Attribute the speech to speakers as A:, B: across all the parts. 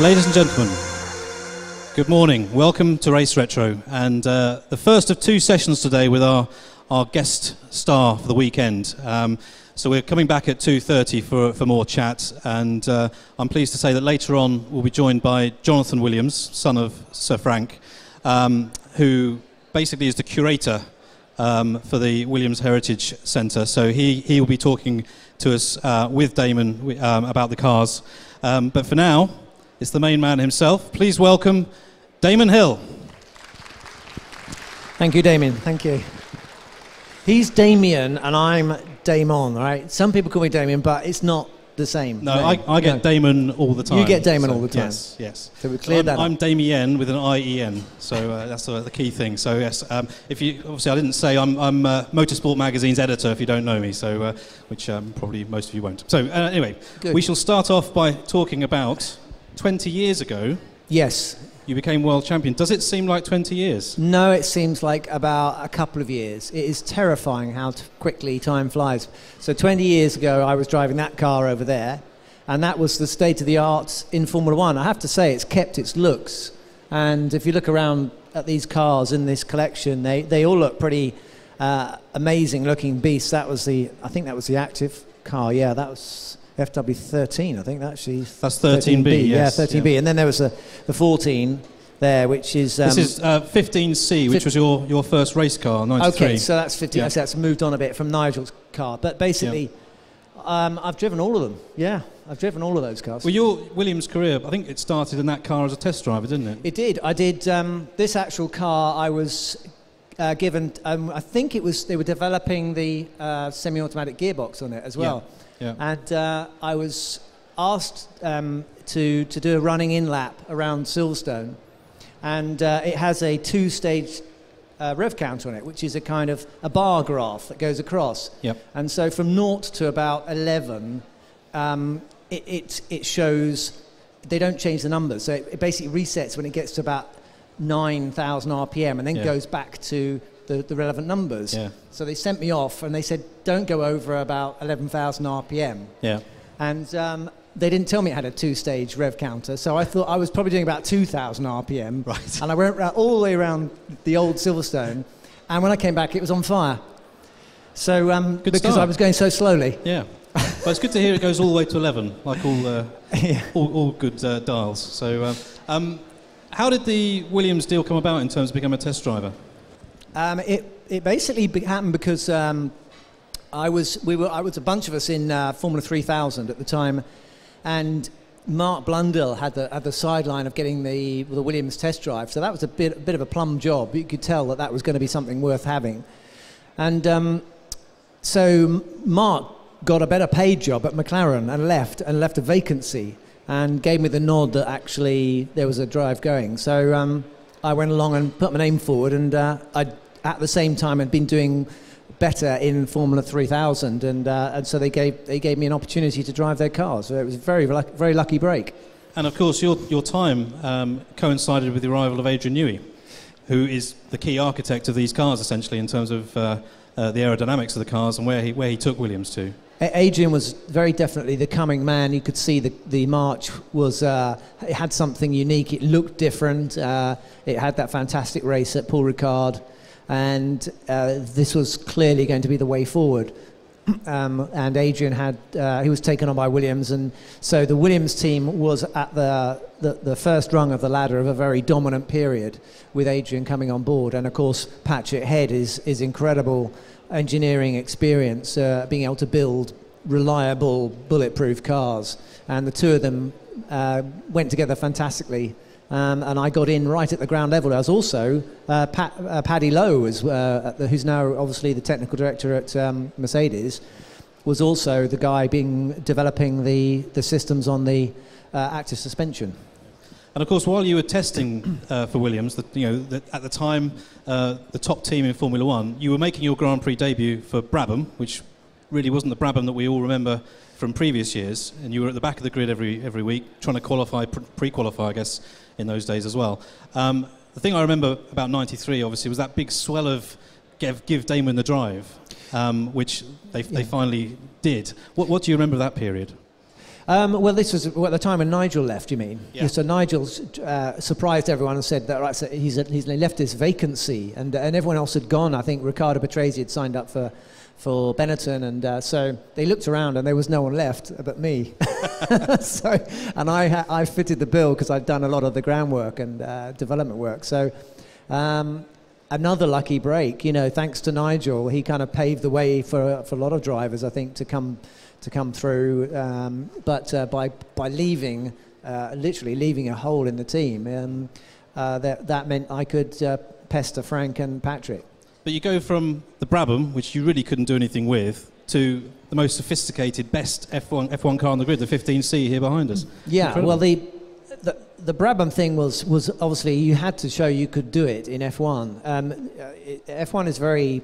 A: Ladies and gentlemen, good morning. Welcome to Race Retro, and the first of two sessions today with our guest star for the weekend. So we're coming back at 2:30 for more chat, and I'm pleased to say that later on we'll be joined by Jonathan Williams, son of Sir Frank, who basically is the curator for the Williams Heritage Centre. So he will be talking to us with Damon about the cars. But for now, it's the main man himself. Please welcome Damon Hill.
B: Thank you, Damien. Thank you. He's Damien and I'm Damon, right? Some people call me Damien, but it's not the same.
A: No, I get Damon all the time.
B: You get Damon all the time.
A: Yes, yes.
B: So we cleared that up.
A: I'm Damien with an I-E-N, so that's the key thing. So yes, obviously I didn't say I'm Motorsport Magazine's editor if you don't know me, so which probably most of you won't. So anyway,
B: Good.
A: We shall start off by talking about 20 years ago.
B: Yes.
A: You became world champion. Does it seem like 20 years?
B: No, it seems like about a couple of years. It is terrifying how quickly time flies. So 20 years ago, I was driving that car over there, and that was the state-of-the-art in Formula One. I have to say, it's kept its looks. And if you look around at these cars in this collection, they all look pretty amazing-looking beasts. I think that was the active car. Yeah, that was FW13, I think that's
A: 13B, yes.
B: Yeah, 13B. Yeah. And then there was the 14 there, which is...
A: this is 15C, which was your first race car, 93.
B: Okay, so that's 15. Yeah. So that's moved on a bit from Nigel's car. But basically, I've driven all of them. Yeah, I've driven all of those cars.
A: Well, your Williams career, I think it started in that car as a test driver, didn't it?
B: It did. I did. This actual car, I was given... I think it was... They were developing the semi-automatic gearbox on it as well.
A: Yeah.
B: And I was asked to do a running-in lap around Silverstone, and it has a two-stage rev counter on it, which is a kind of a bar graph that goes across.
A: Yep.
B: And so from 0 to about 11, it shows, they don't change the numbers, so it basically resets when it gets to about 9,000 RPM and then goes back to the relevant numbers.
A: Yeah.
B: So they sent me off and they said, don't go over about 11,000 RPM.
A: Yeah.
B: And they didn't tell me it had a two-stage rev counter, so I thought I was probably doing about 2,000 RPM.
A: Right.
B: And I went all the way around the old Silverstone, and when I came back, it was on fire. So because
A: start.
B: I was going so slowly.
A: Yeah. But it's good to hear it goes all the way to 11, like all good dials. So how did the Williams deal come about in terms of becoming a test driver?
B: It basically happened because I was a bunch of us in Formula 3000 at the time, and Mark Blundell had the sideline of getting the Williams test drive. So that was a bit of a plum job. You could tell that was going to be something worth having, and so Mark got a better paid job at McLaren and left a vacancy and gave me the nod that actually there was a drive going. So I went along and put my name forward, and at the same time had been doing better in Formula 3000, and so they gave me an opportunity to drive their cars. So it was a very lucky break.
A: And of course, your time coincided with the arrival of Adrian Newey, who is the key architect of these cars, essentially, in terms of the aerodynamics of the cars and where he took Williams to. Adrian
B: was very definitely the coming man. You could see the March was it had something unique. It looked different. It had that fantastic race at Paul Ricard, and this was clearly going to be the way forward. And Adrian he was taken on by Williams, and so the Williams team was at the first rung of the ladder of a very dominant period, with Adrian coming on board. And of course, Patrick Head is incredible engineering experience, being able to build reliable, bulletproof cars, and the two of them went together fantastically. And I got in right at the ground level. I was also Paddy Lowe, who's now obviously the technical director at Mercedes, was also the guy developing the systems on the active suspension.
A: And of course, while you were testing for Williams, at the time, the top team in Formula One, you were making your Grand Prix debut for Brabham, which really wasn't the Brabham that we all remember from previous years, and you were at the back of the grid every week, trying to qualify, pre-qualify, I guess, in those days as well. The thing I remember about 93, obviously, was that big swell of give Damon the drive, which they finally did. What do you remember of that period?
B: Well, this was at the time when Nigel left, you mean?
A: Yeah.
B: So Nigel surprised everyone and said that, right, so he's left this vacancy, and everyone else had gone. I think Riccardo Patrese had signed up for Benetton, and so they looked around and there was no one left but me. And I fitted the bill because I'd done a lot of the groundwork and development work. So another lucky break, thanks to Nigel. He kind of paved the way for a lot of drivers, I think, to come through. But by leaving, literally leaving a hole in the team, that meant I could pester Frank and Patrick.
A: But you go from the Brabham, which you really couldn't do anything with, to the most sophisticated, best F1 car on the grid, the 15C here behind us.
B: Yeah,
A: Incredible.
B: well, the Brabham thing was obviously you had to show you could do it in F1. F1 is very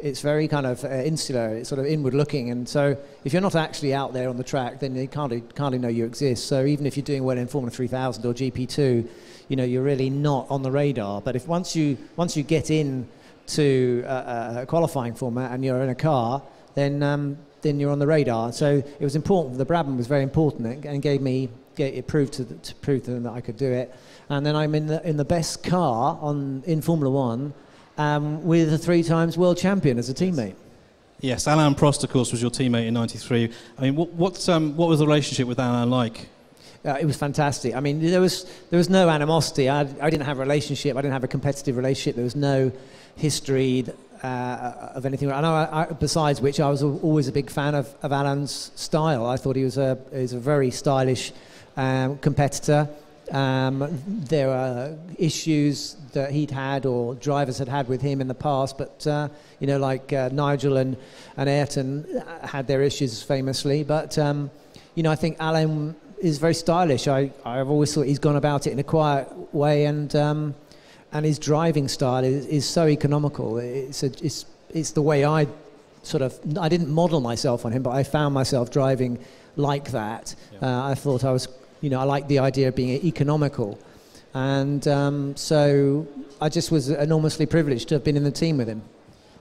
B: it's very kind of insular, it's sort of inward looking, and so if you're not actually out there on the track, then they can't know you exist. So even if you're doing well in Formula 3000 or GP2, you're really not on the radar. But if once you get in to a qualifying format and you're in a car, then you're on the radar. So it was important. The Brabham was very important and it proved to them that I could do it. And then I'm in the best car in Formula One with a 3 times world champion as a teammate.
A: Yes, Alain Prost, of course, was your teammate in '93. I mean, what was the relationship with Alain like?
B: It was fantastic. I mean, there was no animosity. I didn't have a relationship. I didn't have a competitive relationship. There was no history of anything. Besides which, I was always a big fan of Alain's style. I thought he was a very stylish competitor. There are issues that he'd had or drivers had with him in the past, but like Nigel and Ayrton had their issues famously. But I think Alain is very stylish. I've always thought he's gone about it in a quiet way, and his driving style is so economical. It's the way I didn't model myself on him, but I found myself driving like that. Yeah. I thought I was, I liked the idea of being economical, and so I just was enormously privileged to have been in the team with him.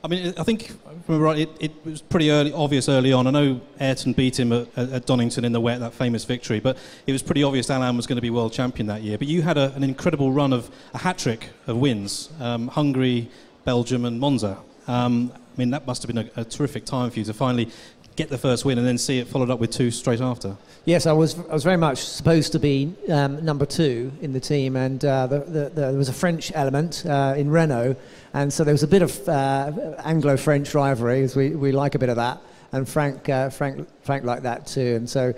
A: I mean, I think, if I remember right, it was pretty obvious early on. I know Ayrton beat him at Donington in the wet, that famous victory, but it was pretty obvious Alain was going to be world champion that year. But you had an incredible run of a hat-trick of wins, Hungary, Belgium and Monza. I mean, that must have been a terrific time for you to finally get the first win and then see it followed up with 2 straight after.
B: Yes, I was very much supposed to be number 2 in the team, and there was a French element in Renault, and so there was a bit of Anglo-French rivalry, as we like a bit of that, and Frank liked that too, and so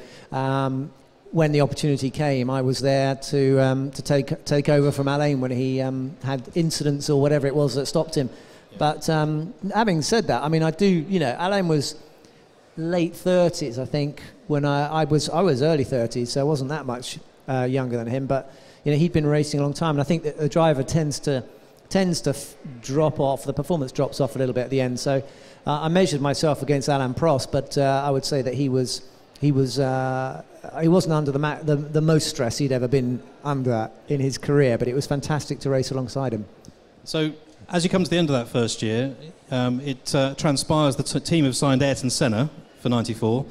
B: when the opportunity came, I was there to take over from Alain when he had incidents or whatever it was that stopped him. Yeah. But having said that, I mean, Alain was late 30s, I think, when I was early 30s, so I wasn't that much younger than him. But he'd been racing a long time, and I think that the driver tends to drop off. The performance drops off a little bit at the end. So I measured myself against Alain Prost, but I would say that he wasn't under the most stress he'd ever been under in his career. But it was fantastic to race alongside him.
A: So as you come to the end of that first year, it transpires the team have signed Ayrton Senna for '94.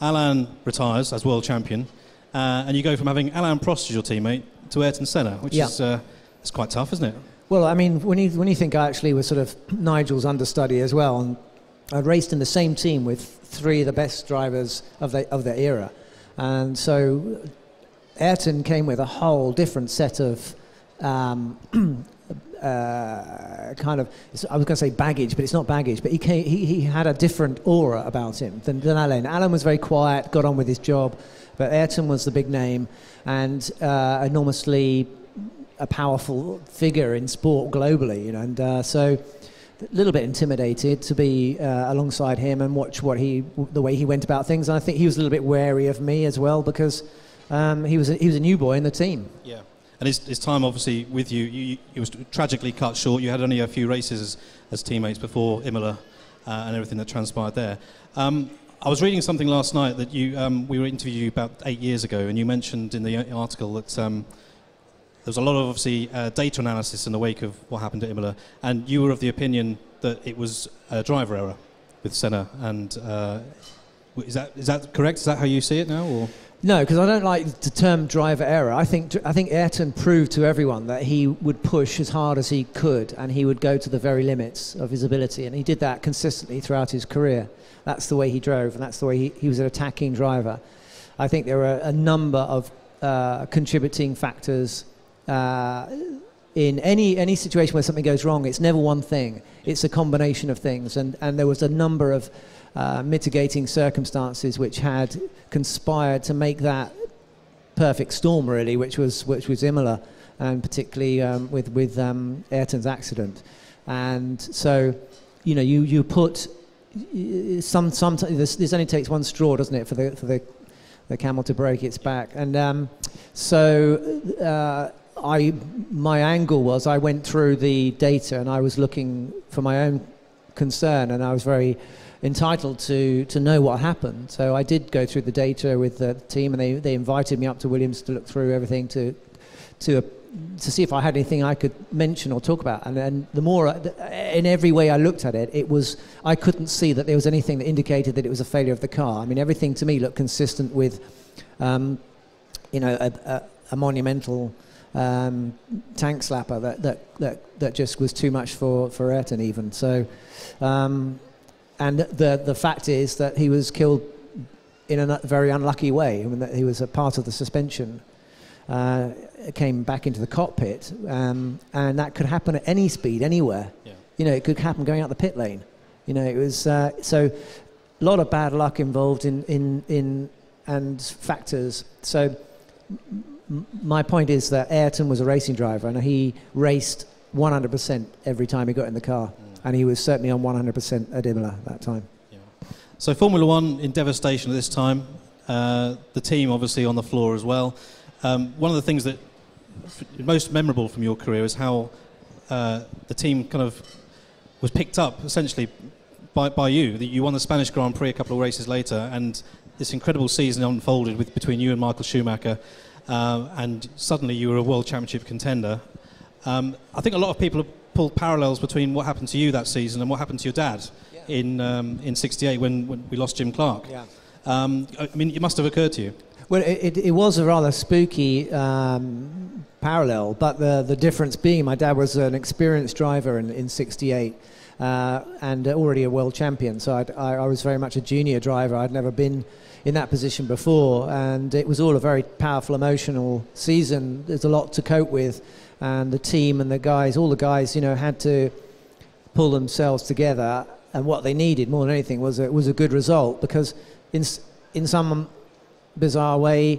A: Alain retires as world champion, and you go from having Alain Prost as your teammate to Ayrton Senna, which is it's quite tough, isn't it? Well,
B: I mean, when you think I actually was sort of Nigel's understudy as well, and I raced in the same team with 3 of the best drivers of the era, and so Ayrton came with a whole different set of kind of, I was going to say baggage, but it's not baggage, but he had a different aura about him than Alain. Alain was very quiet, got on with his job, but Ayrton was the big name and enormously a powerful figure in sport globally, and so a little bit intimidated to be alongside him and watch the way he went about things. And I think he was a little bit wary of me as well, because he was a new boy in the team.
A: Yeah. And his time, obviously, with you, it was tragically cut short. You had only a few races as teammates before Imola and everything that transpired there. I was reading something last night that we were interviewing you about 8 years ago, and you mentioned in the article that there was a lot of, obviously, data analysis in the wake of what happened at Imola, and you were of the opinion that it was a driver error with Senna and Is that correct? Is that how you see it now? Or?
B: No, because I don't like the term driver error. I think Ayrton proved to everyone that he would push as hard as he could, and he would go to the very limits of his ability, and he did that consistently throughout his career. That's the way he drove, and that's the way he was an attacking driver. I think there were a number of contributing factors in any situation where something goes wrong. It's never one thing. It's a combination of things, and there was a number of mitigating circumstances which had conspired to make that perfect storm, really, which was Imola, and particularly with Ayrton's accident. And so, you put sometimes this only takes one straw, doesn't it, for the camel to break its back. And my angle was I went through the data and I was looking for my own concern, and I was very entitled to know what happened. So I did go through the data with the team, and they invited me up to Williams to look through everything to see if I had anything I could mention or talk about. And then the more, in every way I looked at it, I couldn't see that there was anything that indicated that it was a failure of the car. I mean, everything to me looked consistent with, a monumental tank slapper that just was too much for Ayrton even. So, and the fact is that he was killed in a very unlucky way. I mean, that he was a part of the suspension. Came back into the cockpit, and that could happen at any speed, anywhere. Yeah. It could happen going out the pit lane. It was so a lot of bad luck involved in and factors. So my point is that Ayrton was a racing driver, and he raced 100% every time he got in the car, and he was certainly on 100% at Imola that time.
A: Yeah. So Formula One in devastation at this time. The team obviously on the floor as well. One of the things that most memorable from your career is how the team kind of was picked up essentially by you. That you won the Spanish Grand Prix a couple of races later, and this incredible season unfolded between you and Michael Schumacher, and suddenly you were a World Championship contender. I think a lot of people have pulled parallels between what happened to you that season and what happened to your dad in '68 when we lost Jim Clark. Yeah. I mean, it must have occurred to you.
B: Well, it was a rather spooky parallel, but the difference being my dad was an experienced driver in '68 and already a world champion, so I was very much a junior driver. I'd never been in that position before, and it was all a very powerful, emotional season. There's a lot to cope with, and the team and the guys, all the guys, had to pull themselves together, and what they needed more than anything was a good result, because in some bizarre way,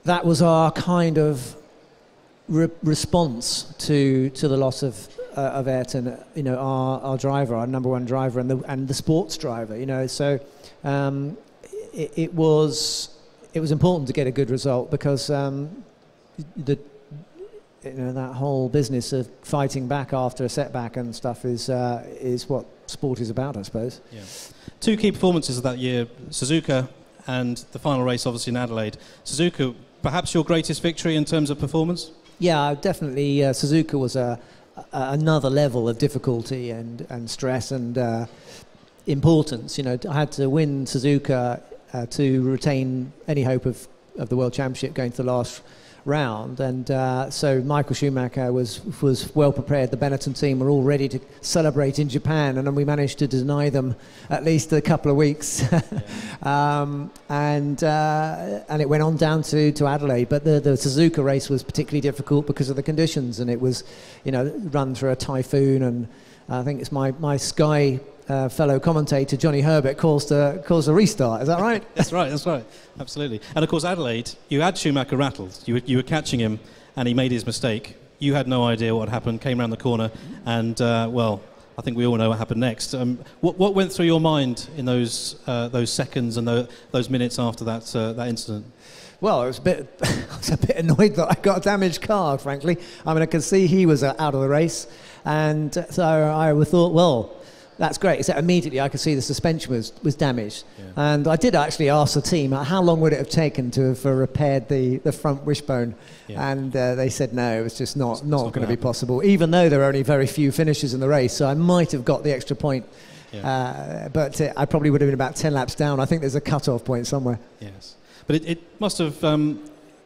B: that was our kind of response to the loss of Ayrton. Our driver, our number one driver, and the sports driver. So it was important to get a good result, because that whole business of fighting back after a setback and stuff is what sport is about, I suppose.
A: Yeah. Two key performances of that year: Suzuka and the final race, obviously, in Adelaide. Suzuka, perhaps your greatest victory in terms of performance?
B: Yeah, definitely. Suzuka was another level of difficulty and stress and importance. I had to win Suzuka to retain any hope of the World Championship going to the last round, and so Michael Schumacher was well prepared. The Benetton team were all ready to celebrate in Japan, and then we managed to deny them at least a couple of weeks. And it went on down to Adelaide, but the Suzuka race was particularly difficult because of the conditions, and it was run through a typhoon, and I think it's my Sky fellow commentator Johnny Herbert calls the restart. Is that right?
A: That's right. Absolutely. And of course, Adelaide, you had Schumacher rattled. You were catching him, and he made his mistake. You had no idea what happened. Came around the corner, and I think we all know what happened next. What went through your mind in those seconds and those minutes after that incident?
B: Well, I was a bit annoyed that I got a damaged car, frankly. I mean, I could see he was out of the race, and so I thought, well, that's great. Except immediately I could see the suspension was damaged. Yeah. And I did actually ask the team, how long would it have taken to have repaired the front wishbone? Yeah. And they said no, it was just not going to be possible, even though there were only very few finishes in the race. So I might have got the extra point But I probably would have been about 10 laps down. I think there's a cut-off point somewhere.
A: Yes. But it must have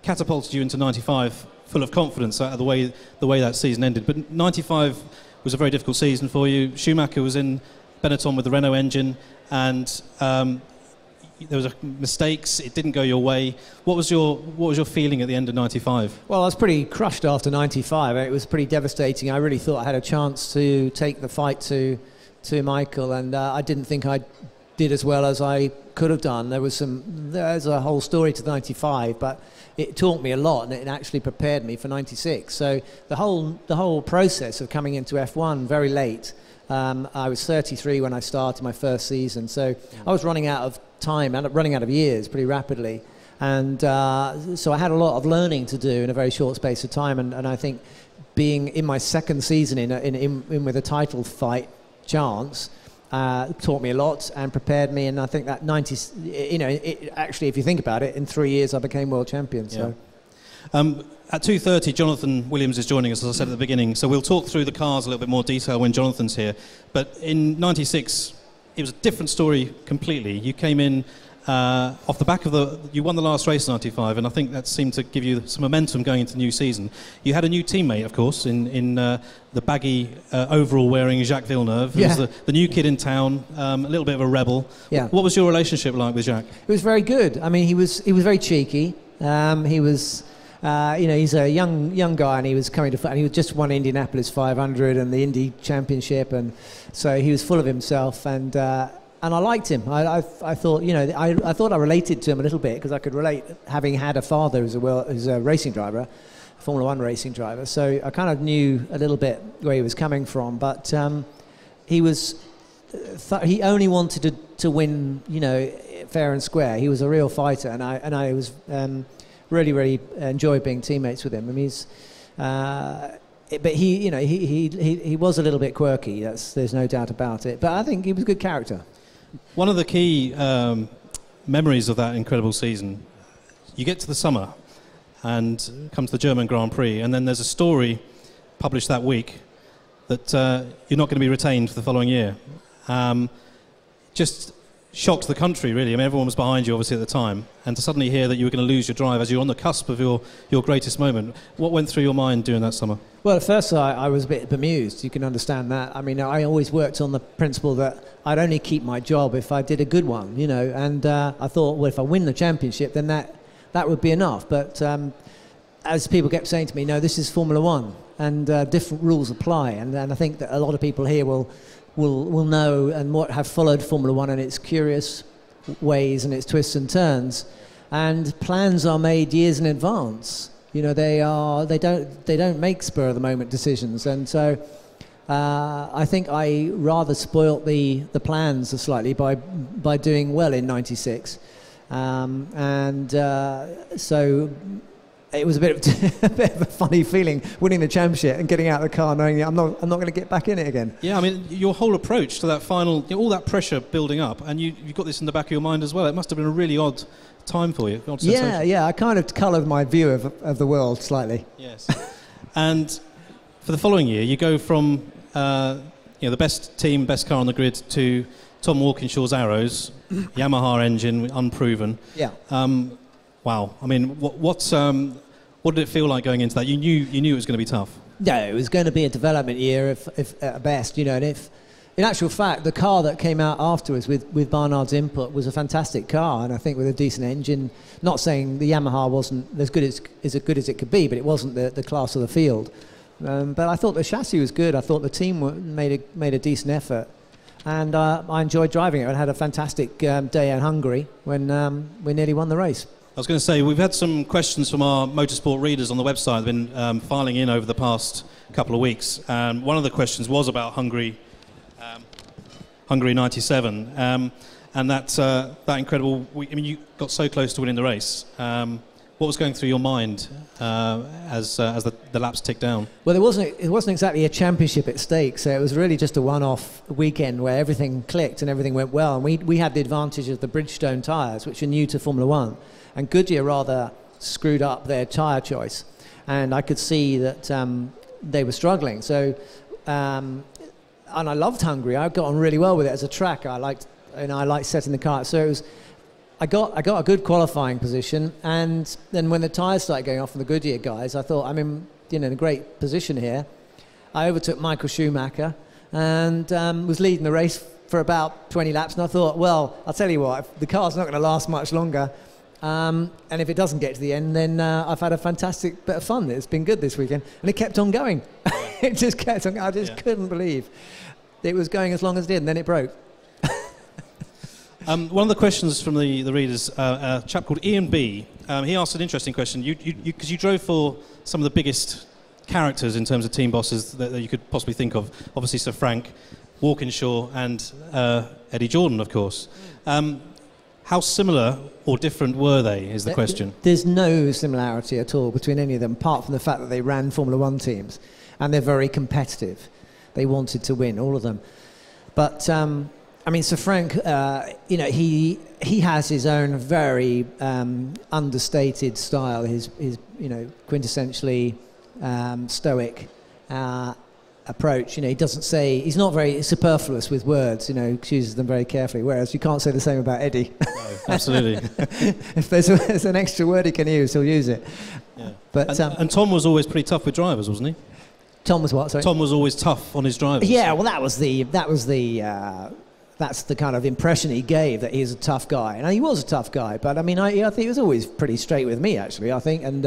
A: catapulted you into 95 full of confidence the way that season ended. But 95 was a very difficult season for you. Schumacher was in Benetton with the Renault engine, and there was mistakes. It didn't go your way. What was your feeling at the end of 95?
B: Well, I was pretty crushed after 95. It was pretty devastating. I really thought I had a chance to take the fight to Michael, and I didn't think I did as well as I could have done. There's a whole story to 95, but it taught me a lot, and it actually prepared me for 96. So the whole process of coming into F1 very late. I was 33 when I started my first season, so I was running out of time and running out of years pretty rapidly, and so I had a lot of learning to do in a very short space of time. And I think being in my second season in with a title fight chance taught me a lot and prepared me. And I think that 90, actually, if you think about it, in 3 years I became world champion. So.
A: At 2:30, Jonathan Williams is joining us, as I said at the beginning. So we'll talk through the cars a little bit more detail when Jonathan's here. But in 96, it was a different story completely. You came in off the back of you won the last race in 95, and I think that seemed to give you some momentum going into the new season. You had a new teammate, of course, in the baggy overall wearing Jacques Villeneuve. He was the new kid in town, a little bit of a rebel. Yeah. What was your relationship like with Jacques?
B: It was very good. I mean, he was very cheeky. He was. He's a young guy, and he was coming to. And he just won Indianapolis 500 and the Indy Championship, and so he was full of himself. And I liked him. I thought, I thought I related to him a little bit, because I could relate, having had a father who's a racing driver, a Formula One racing driver. So I kind of knew a little bit where he was coming from. But he only wanted to win, fair and square. He was a real fighter, and I was. Really enjoyed being teammates with him. I mean, but he was a little bit quirky. There's no doubt about it. But I think he was a good character.
A: One of the key memories of that incredible season, you get to the summer and comes the German Grand Prix, and then there's a story published that week that you're not going to be retained for the following year. Just shocked the country, really. I mean, everyone was behind you, obviously, at the time. And to suddenly hear that you were going to lose your drive as you're on the cusp of your greatest moment, what went through your mind during that summer? Well,
B: at first I was a bit bemused. You can understand that. I mean, I always worked on the principle that I'd only keep my job if I did a good one, And I thought, well, if I win the championship, then that would be enough. But as people kept saying to me, no, this is Formula One, and different rules apply. And I think that a lot of people here will know and have followed Formula One and its curious ways and its twists and turns. And plans are made years in advance. They don't make spur of the moment decisions. And so I think I rather spoilt the plans slightly by doing well in 96. So it was a bit of a funny feeling, winning the championship and getting out of the car knowing I'm not going to get back in it again.
A: Yeah, I mean, your whole approach to that final, all that pressure building up, and you've got this in the back of your mind as well. It must have been a really odd time for you.
B: Yeah, I kind of coloured my view of the world slightly.
A: Yes. And for the following year, you go from the best team, best car on the grid to Tom Walkinshaw's Arrows, Yamaha engine, unproven. Yeah. Wow. I mean, what did it feel like going into that? You knew it was going to be tough.
B: Yeah, it was going to be a development year, if at best, And if, in actual fact, the car that came out afterwards with Barnard's input was a fantastic car, and I think with a decent engine. Not saying the Yamaha wasn't as good as good as it could be, but it wasn't the class of the field. But I thought the chassis was good. I thought the team made a decent effort. And I enjoyed driving it. I had a fantastic day in Hungary when we nearly won the race.
A: I was going to say, we've had some questions from our motorsport readers on the website. They've been filing in over the past couple of weeks. One of the questions was about Hungary 97, and that incredible. You got so close to winning the race. What was going through your mind as the laps ticked down?
B: Well, it wasn't exactly a championship at stake, so it was really just a one-off weekend where everything clicked and everything went well. And we had the advantage of the Bridgestone tyres, which are new to Formula One. And Goodyear rather screwed up their tyre choice, and I could see that they were struggling. So I loved Hungary. I got on really well with it as a track. I liked setting the car. So it was, I got a good qualifying position, and then when the tyres started going off from the Goodyear guys, I thought I'm in a great position here. I overtook Michael Schumacher and was leading the race for about 20 laps, and I thought, well, I'll tell you what, the car's not going to last much longer, and if it doesn't get to the end, then I've had a fantastic bit of fun. It's been good this weekend, and it kept on going. It just kept on going. I just couldn't believe it was going as long as it did, and then it broke.
A: One of the questions from the readers, a chap called Ian B, he asked an interesting question. Because you drove for some of the biggest characters in terms of team bosses that you could possibly think of. Obviously Sir Frank, Walkinshaw and Eddie Jordan, of course. How similar or different were they, is the question.
B: There's no similarity at all between any of them, apart from the fact that they ran Formula One teams, and they're very competitive. They wanted to win, all of them. But Sir Frank, he has his own very understated style. His quintessentially stoic approach. He doesn't say, he's not very superfluous with words. Chooses them very carefully. Whereas you can't say the same about Eddie.
A: No, absolutely.
B: If there's an extra word he can use, he'll use it.
A: Yeah.
B: But
A: and Tom was always pretty tough with drivers, wasn't he?
B: Tom was what? Sorry.
A: Tom was always tough on his drivers.
B: Yeah. Well, that's the kind of impression he gave, that he's a tough guy. And he was a tough guy, but I think he was always pretty straight with me, actually, I think. And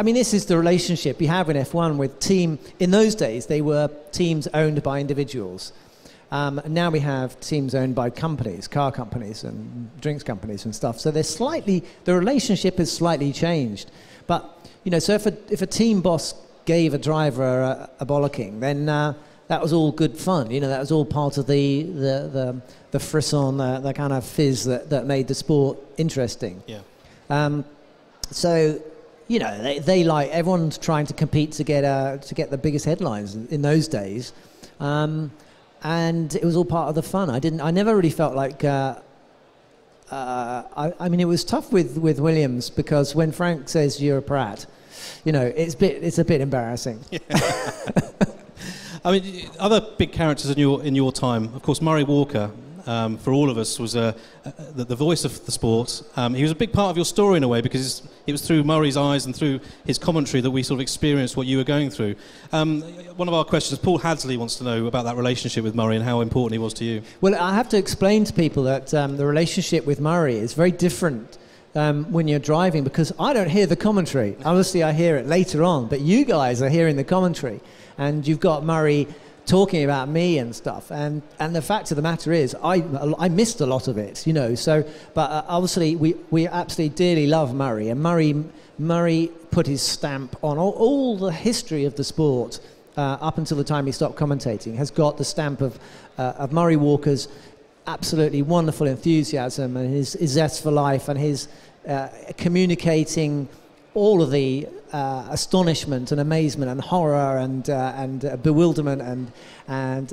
B: this is the relationship you have in F1 with team. In those days, they were teams owned by individuals. And now we have teams owned by companies, car companies and drinks companies and stuff. So the relationship has slightly changed. But, so if a team boss gave a driver a bollocking, then that was all good fun. That was all part of the frisson, the kind of fizz that made the sport interesting.
A: Yeah.
B: They like, everyone's trying to compete to get the biggest headlines in those days, and it was all part of the fun. I never really felt like. It was tough with Williams, because when Frank says you're a prat, it's a bit embarrassing. Yeah.
A: Other big characters in your time, of course, Murray Walker, for all of us, was the voice of the sport. He was a big part of your story in a way, because it was through Murray's eyes and through his commentary that we sort of experienced what you were going through. One of our questions, Paul Hadsley, wants to know about that relationship with Murray and how important he was to you. Well,
B: I have to explain to people that the relationship with Murray is very different when you're driving, because I don't hear the commentary. Obviously, I hear it later on, but you guys are hearing the commentary. And you've got Murray talking about me and stuff, and the fact of the matter is, I missed a lot of it, but obviously we absolutely dearly love Murray, and Murray put his stamp on all the history of the sport up until the time he stopped commentating, has got the stamp of Murray Walker's absolutely wonderful enthusiasm and his zest for life, and his communicating all of the astonishment and amazement and horror and bewilderment and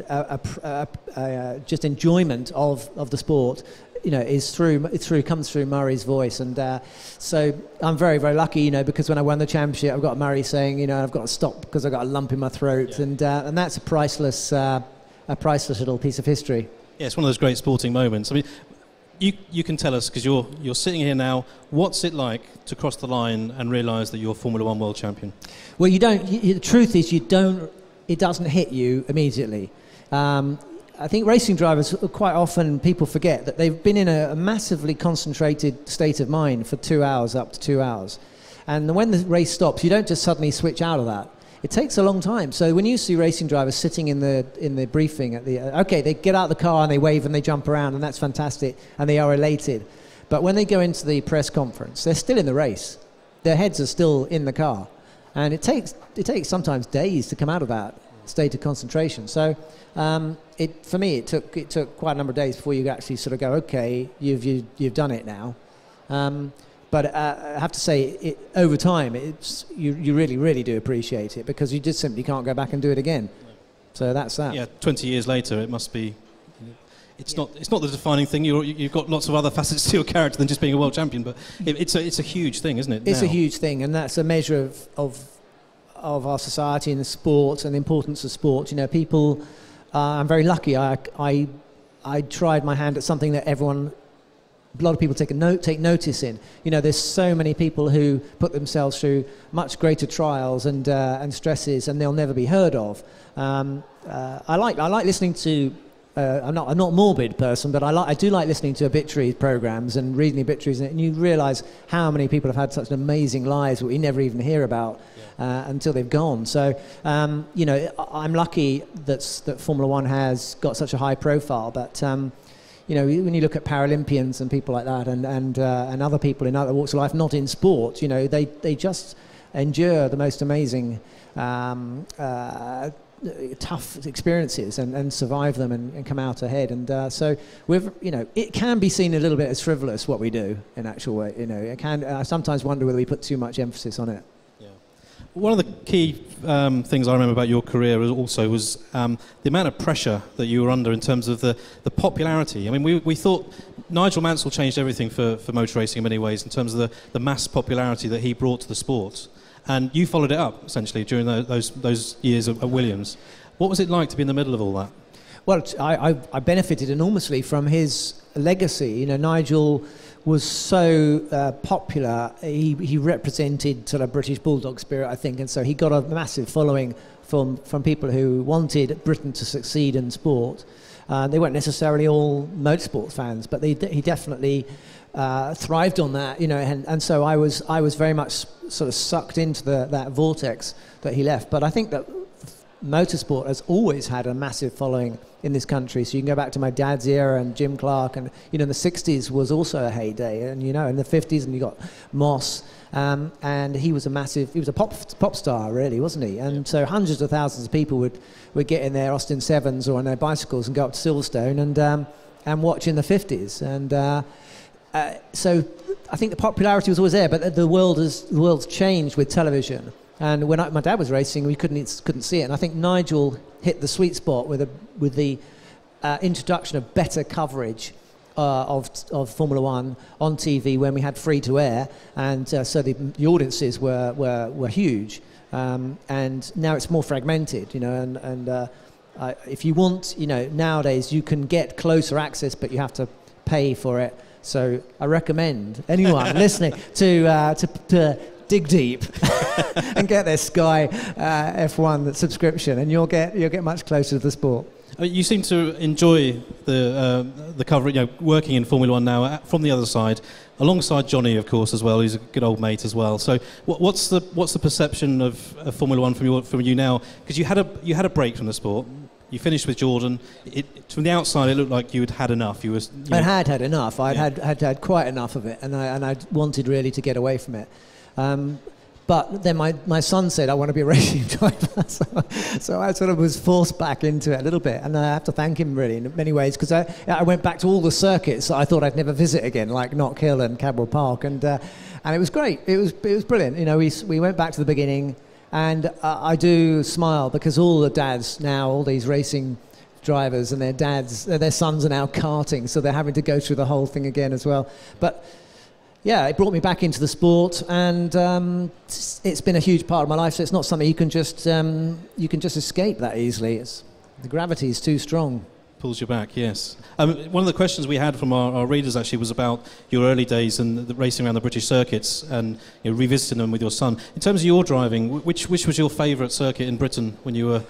B: just enjoyment of the sport, comes through Murray's voice. And so I'm very, very lucky, because when I won the championship, I've got Murray saying, I've got to stop because I've got a lump in my throat. Yeah. And that's a priceless little piece of history.
A: Yeah, it's one of those great sporting moments. You can tell us, because you're sitting here now, what's it like to cross the line and realise that you're Formula One world champion?
B: Well, the truth is, it doesn't hit you immediately. I think racing drivers, quite often people forget that they've been in a massively concentrated state of mind for 2 hours, up to 2 hours. And when the race stops, you don't just suddenly switch out of that. It takes a long time. So when you see racing drivers sitting in the briefing at they get out of the car and they wave and they jump around, and that's fantastic, and they are elated. But when they go into the press conference, they're still in the race. Their heads are still in the car, and it takes sometimes days to come out of that state of concentration. So for me, it took quite a number of days before you actually sort of go, okay, you've done it now. But I have to say, over time, you really, really do appreciate it, because you just simply can't go back and do it again. So that's that.
A: Yeah, 20 years later, it must be. It's not the defining thing. You've got lots of other facets to your character than just being a world champion. But it's a huge thing, isn't it?
B: It's a huge thing, and that's a measure of of our society and the sport and the importance of sport. You know, people. I'm very lucky. I tried my hand at something that a lot of people take notice in. You know, there's so many people who put themselves through much greater trials and stresses, and they'll never be heard of. I like listening to. I'm not a morbid person, but I do like listening to obituary programs and reading the obituaries, and you realise how many people have had such amazing lives that we never even hear about until they've gone. So, you know, I'm lucky that Formula One has got such a high profile. But you know, when you look at Paralympians and people like that, and other people in other walks of life, not in sport, you know, they just endure the most amazing. Tough experiences and survive them and come out ahead, and so you know, it can be seen a little bit as frivolous what we do in actual way. You know, it can. I sometimes wonder whether we put too much emphasis on it.
A: Yeah. One of the key things I remember about your career was the amount of pressure that you were under in terms of the popularity. I mean, we thought Nigel Mansell changed everything for motor racing in many ways in terms of the mass popularity that he brought to the sport. And you followed it up, essentially, during those years at Williams. What was it like to be in the middle of all that?
B: Well, I benefited enormously from his legacy. You know, Nigel was so popular. He represented sort of British bulldog spirit, I think, and so he got a massive following from people who wanted Britain to succeed in sport. They weren't necessarily all motorsport fans, but he definitely thrived on that, you know, and so I was very much sort of sucked into that vortex that he left. But I think that motorsport has always had a massive following in this country. So you can go back to my dad's era and Jim Clark, and you know, in the 60s was also a heyday, and you know, in the 50s, and you got Moss, and he was a pop star, really, wasn't he? And so hundreds of thousands of people would get in their Austin Sevens or on their bicycles and go up to Silverstone and watch in the 50s. And so I think the popularity was always there, but the world's changed with television. And when my dad was racing, we couldn't see it. And I think Nigel hit the sweet spot with the introduction of better coverage of Formula One on TV when we had free to air, and so the audiences were huge. And now it's more fragmented, you know. And if you want, you know, nowadays you can get closer access, but you have to pay for it. So I recommend anyone listening to dig deep and get their Sky F1 subscription, and you'll get much closer to the sport.
A: You seem to enjoy the coverage, you know, working in Formula One now from the other side, alongside Johnny, of course, as well. He's a good old mate as well. So what's the perception of Formula One from you now? Because you had a break from the sport. You finished with Jordan. From the outside, it looked like you had had enough. I had enough. I had quite enough of it, and I wanted really to get away from it. But then my son said, I want to be a racing driver. So I sort of was forced back into it a little bit. And I have to thank him, really, in many ways, because I went back to all the circuits that I thought I'd never visit again, like Knock Hill and Cadwell Park. And it was great. It was brilliant. You know, we went back to the beginning. And I do smile, because all the dads now, all these racing drivers and their sons are now karting, so they're having to go through the whole thing again as well. But yeah, it brought me back into the sport, and it's been a huge part of my life. So it's not something you can just escape that easily. The gravity is too strong. Pulls you back, yes. One of the questions we had from our readers actually was about your early days and the racing around the British circuits, and you know, revisiting them with your son. In terms of your driving, which was your favourite circuit in Britain when you were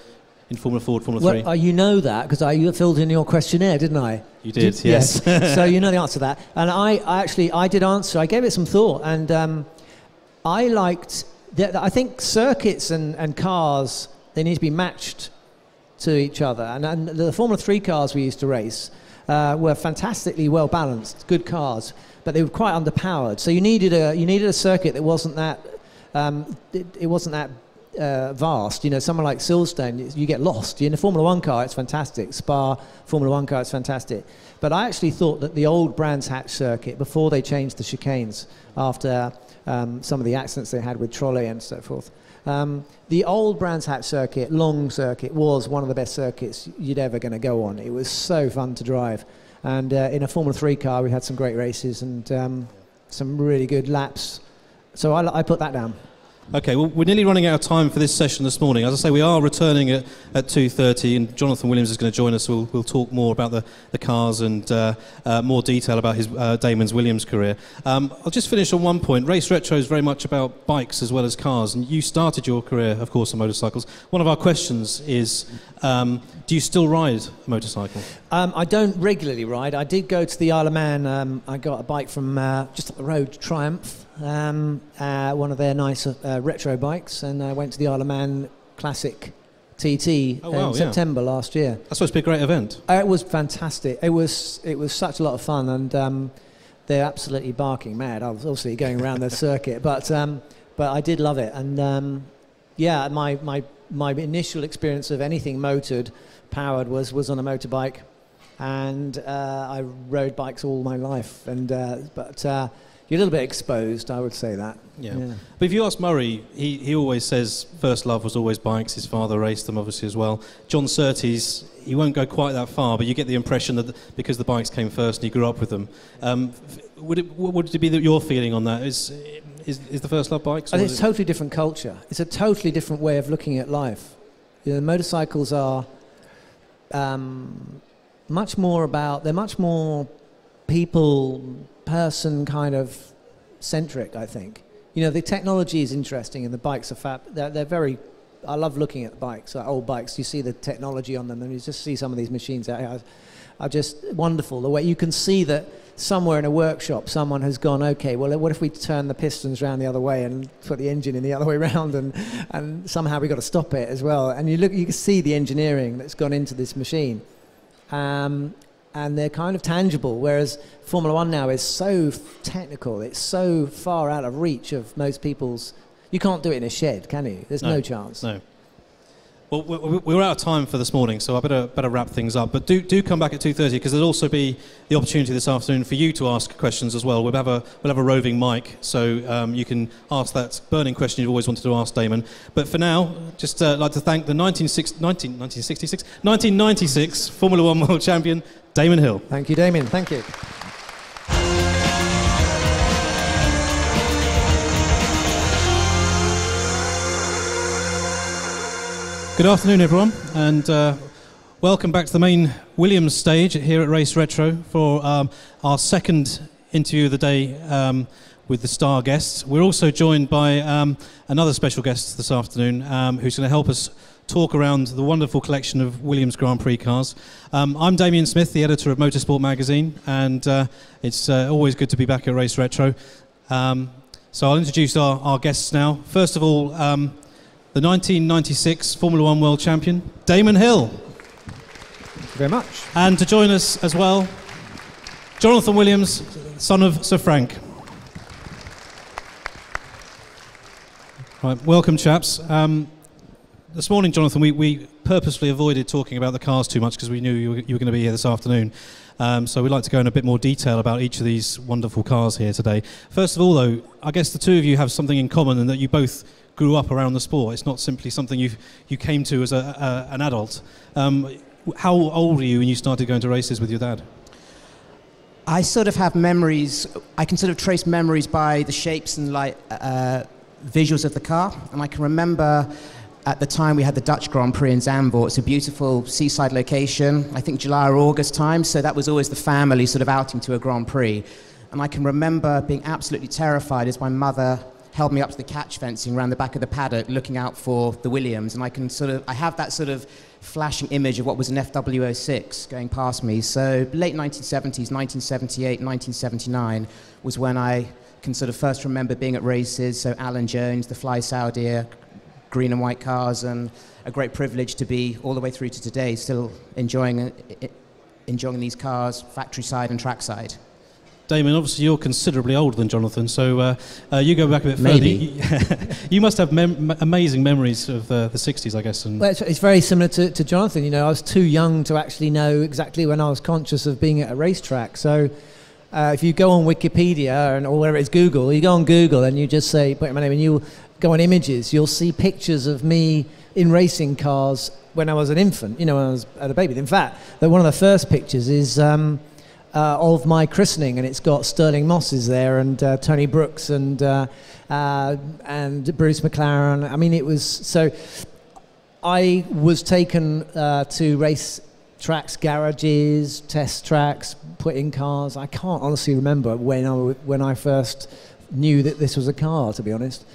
A: in Formula Ford, Formula 3?
B: Well, you know that, because I filled in your questionnaire, didn't I?
A: You did, yes.
B: So you know the answer to that. And I did answer. I gave it some thought, and I liked... I think circuits and cars, they need to be matched to each other, and the Formula 3 cars we used to race were fantastically well balanced, good cars, but they were quite underpowered. So you needed a circuit that wasn't that vast. You know, somewhere like Silverstone, you get lost. In a Formula 1 car, it's fantastic. Spa Formula 1 car, it's fantastic. But I actually thought that the old Brands Hatch circuit, before they changed the chicanes after some of the accidents they had with Trolley and so forth. The old Brands Hatch circuit, long circuit, was one of the best circuits you'd ever going to go on. It was so fun to drive. And in a Formula 3 car, we had some great races and some really good laps. So I put that down.
A: Okay, well, we're nearly running out of time for this session this morning. As I say, we are returning at 2:30, and Jonathan Williams is going to join us. We'll talk more about the cars and more detail about his Damon's Williams career. I'll just finish on one point. Race Retro is very much about bikes as well as cars, and you started your career, of course, on motorcycles. One of our questions is, do you still ride a motorcycle?
B: I don't regularly ride. I did go to the Isle of Man. I got a bike from just up the road, Triumph, one of their nice retro bikes, and I went to the Isle of Man Classic TT in September last year.
A: That's supposed to be a great event.
B: It was fantastic. It was such a lot of fun, and they're absolutely barking mad. I was obviously going around the circuit, but I did love it. And yeah, my initial experience of anything motored, powered was on a motorbike, and I rode bikes all my life. And but you're a little bit exposed, I would say that.
A: Yeah. But if you ask Murray, he always says first love was always bikes. His father raced them, obviously, as well. John Surtees, he won't go quite that far, but you get the impression that because the bikes came first and he grew up with them. Would it be that your feeling on that? Is the first love bikes?
B: It's a totally different culture. It's a totally different way of looking at life. You know, motorcycles are much more person kind of centric, I think. You know, the technology is interesting and the bikes are fab. They're very, I love looking at bikes, old bikes. You see the technology on them and you just see some of these machines out here are just wonderful. The way you can see that somewhere in a workshop someone has gone, okay, well, what if we turn the pistons around the other way and put the engine in the other way around, and somehow we've got to stop it as well. And you can see the engineering that's gone into this machine. And they're kind of tangible, whereas Formula One now is so technical. It's so far out of reach of most people's... You can't do it in a shed, can you? There's no chance.
A: No. Well, we're out of time for this morning, so I better wrap things up. But do come back at 2:30, because there'll also be the opportunity this afternoon for you to ask questions as well. We'll have a roving mic, so you can ask that burning question you've always wanted to ask Damon. But for now, just like to thank the 1996 Formula One World Champion, Damon Hill.
B: Thank you, Damien. Thank you.
A: Good afternoon, everyone, and welcome back to the main Williams stage here at Race Retro for our second interview of the day with the star guests. We're also joined by another special guest this afternoon who's going to help us talk around the wonderful collection of Williams Grand Prix cars. I'm Damien Smith, the editor of Motorsport magazine, and it's always good to be back at Race Retro. So I'll introduce our guests now. First of all, the 1996 Formula One World Champion, Damon Hill.
B: Thank you very much.
A: And to join us as well, Jonathan Williams, son of Sir Frank. Right, welcome, chaps. This morning, Jonathan, we purposely avoided talking about the cars too much because we knew you were going to be here this afternoon. So we'd like to go in a bit more detail about each of these wonderful cars here today. First of all, though, I guess the two of you have something in common in that you both grew up around the sport. It's not simply something you came to as an adult. How old were you when you started going to races with your dad?
C: I sort of have memories. I can sort of trace memories by the shapes and visuals of the car. And I can remember at the time we had the Dutch Grand Prix in Zandvoort. It's a beautiful seaside location, I think July or August time, so that was always the family sort of outing to a Grand Prix. And I can remember being absolutely terrified as my mother held me up to the catch fencing around the back of the paddock looking out for the Williams, and I have that sort of flashing image of what was an FW06 going past me. So late 1970s, 1978, 1979 was when I can sort of first remember being at races, so Alan Jones, the Fly Saudia, green and white cars, and a great privilege to be all the way through to today still enjoying these cars, factory side and track side.
A: Damon, obviously you're considerably older than Jonathan, so you go back a bit
C: Maybe.
A: further. You must have amazing memories of the 60s, I guess. And
B: well, it's very similar to Jonathan. You know, I was too young to actually know exactly when I was conscious of being at a racetrack. So if you go on Wikipedia or whatever it's Google, you go on Google and you just say, put my name, and you go on images, you'll see pictures of me in racing cars when I was an infant, you know, when I was a baby. In fact, one of the first pictures is of my christening, and it's got Sterling Mosses there, and Tony Brooks, and Bruce McLaren. I mean, it was so. I was taken to race tracks, garages, test tracks, put in cars. I can't honestly remember when I first knew that this was a car, to be honest.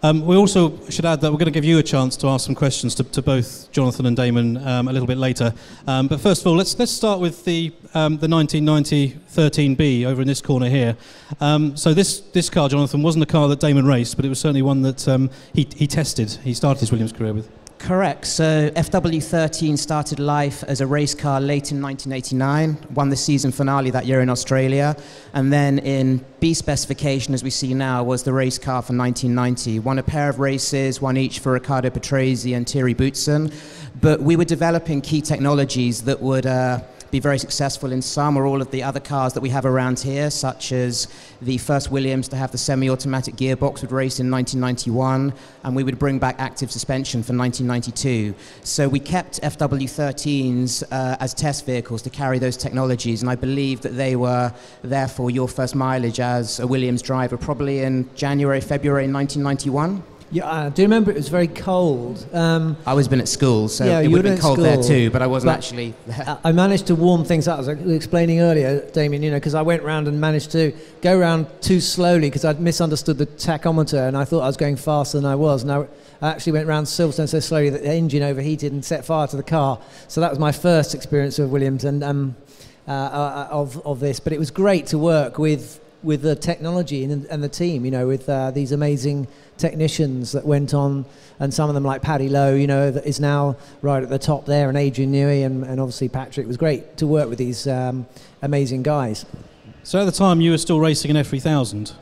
A: We also should add that we're going to give you a chance to ask some questions to both Jonathan and Damon a little bit later. But first of all, let's start with the 1990 13B over in this corner here. So this car, Jonathan, wasn't a car that Damon raced, but it was certainly one that he tested. He started his Williams career with.
C: Correct. So FW13 started life as a race car late in 1989, won the season finale that year in Australia, and then in B specification, as we see now, was the race car for 1990. Won a pair of races, one each for Riccardo Patrese and Thierry Boutsen. But we were developing key technologies that would be very successful in some or all of the other cars that we have around here, such as the first Williams to have the semi-automatic gearbox would race in 1991, and we would bring back active suspension for 1992. So we kept FW13s as test vehicles to carry those technologies, and I believe that they were therefore your first mileage as a Williams driver, probably in January, February 1991.
B: Yeah, I do remember it was very cold.
C: I was been at school, so
B: yeah,
C: it would have been cold there too, but I wasn't
B: but
C: actually there.
B: I managed to warm things up, as I was explaining earlier, Damien, because I went round and managed to go round too slowly because I'd misunderstood the tachometer and I thought I was going faster than I was. And I actually went round Silverstone so slowly that the engine overheated and set fire to the car. So that was my first experience of Williams and of this. But it was great to work with the technology and the team, with these amazing technicians that went on, and some of them like Paddy Lowe, that is now right at the top there, and Adrian Newey and obviously Patrick. It was great to work with these amazing guys.
A: So at the time you were still racing an F3000.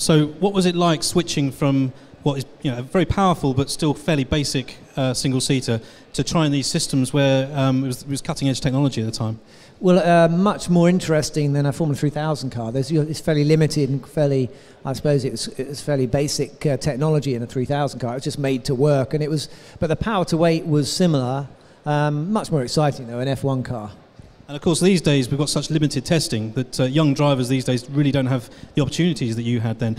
A: So what was it like switching from what is a very powerful but still fairly basic single-seater to trying these systems where it was cutting-edge technology at the time?
B: Well, much more interesting than a Formula 3000 car. It's fairly limited and fairly, I suppose it was fairly basic technology in a 3000 car. It was just made to work, but the power to weight was similar. Much more exciting though, an F1 car.
A: And of course, these days we've got such limited testing that young drivers these days really don't have the opportunities that you had then.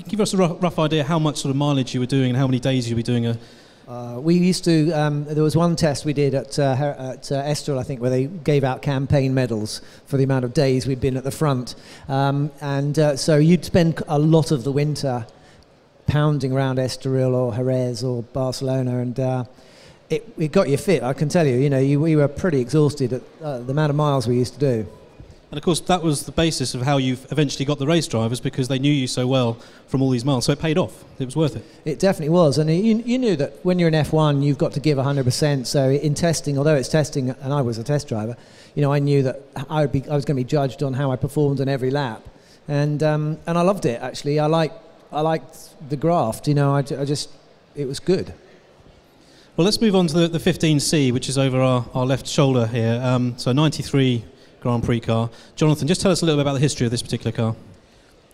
A: Give us a rough idea how much sort of mileage you were doing and how many days you'd be doing a.
B: We used to, there was one test we did at Estoril, I think, where they gave out campaign medals for the amount of days we'd been at the front. So you'd spend a lot of the winter pounding around Estoril or Jerez or Barcelona, and it got you fit, I can tell you. We were pretty exhausted at the amount of miles we used to do.
A: And of course, that was the basis of how you've eventually got the race drivers, because they knew you so well from all these miles. So it paid off. It was worth it. It
B: definitely was. And you knew that when you're in F1, you've got to give 100%. So in testing, although it's testing, and I was a test driver, I knew that I was going to be judged on how I performed on every lap. And I loved it, actually. I liked the graft. It was good.
A: Well, let's move on to the 15C, which is over our left shoulder here. So 93 Grand Prix car. Jonathan, just tell us a little bit about the history of this particular car.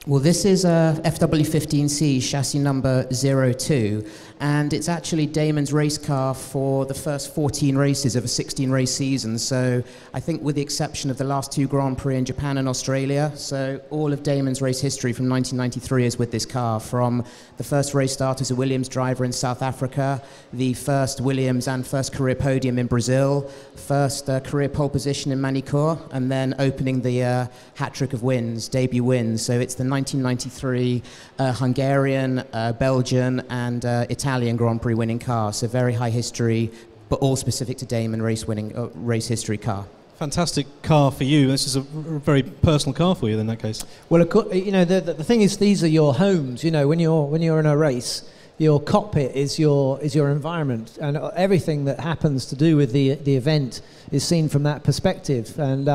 C: Well, this is a FW15C chassis number 02, and it's actually Damon's race car for the first 14 races of a 16-race season. So I think with the exception of the last two Grand Prix in Japan and Australia, so all of Damon's race history from 1993 is with this car, from the first race start as a Williams driver in South Africa, the first Williams and first career podium in Brazil, first career pole position in Manicourt, and then opening the hat-trick of wins, debut wins. So it's the 1993 Hungarian, Belgian and Italian Grand Prix winning car. So very high history, but all specific to Damon race history car. Fantastic car for you. This is a very personal car for you in that case.
B: Well, the thing is, these are your homes. When you're in a race, your cockpit is your environment, and everything that happens to do with the event is seen from that perspective. And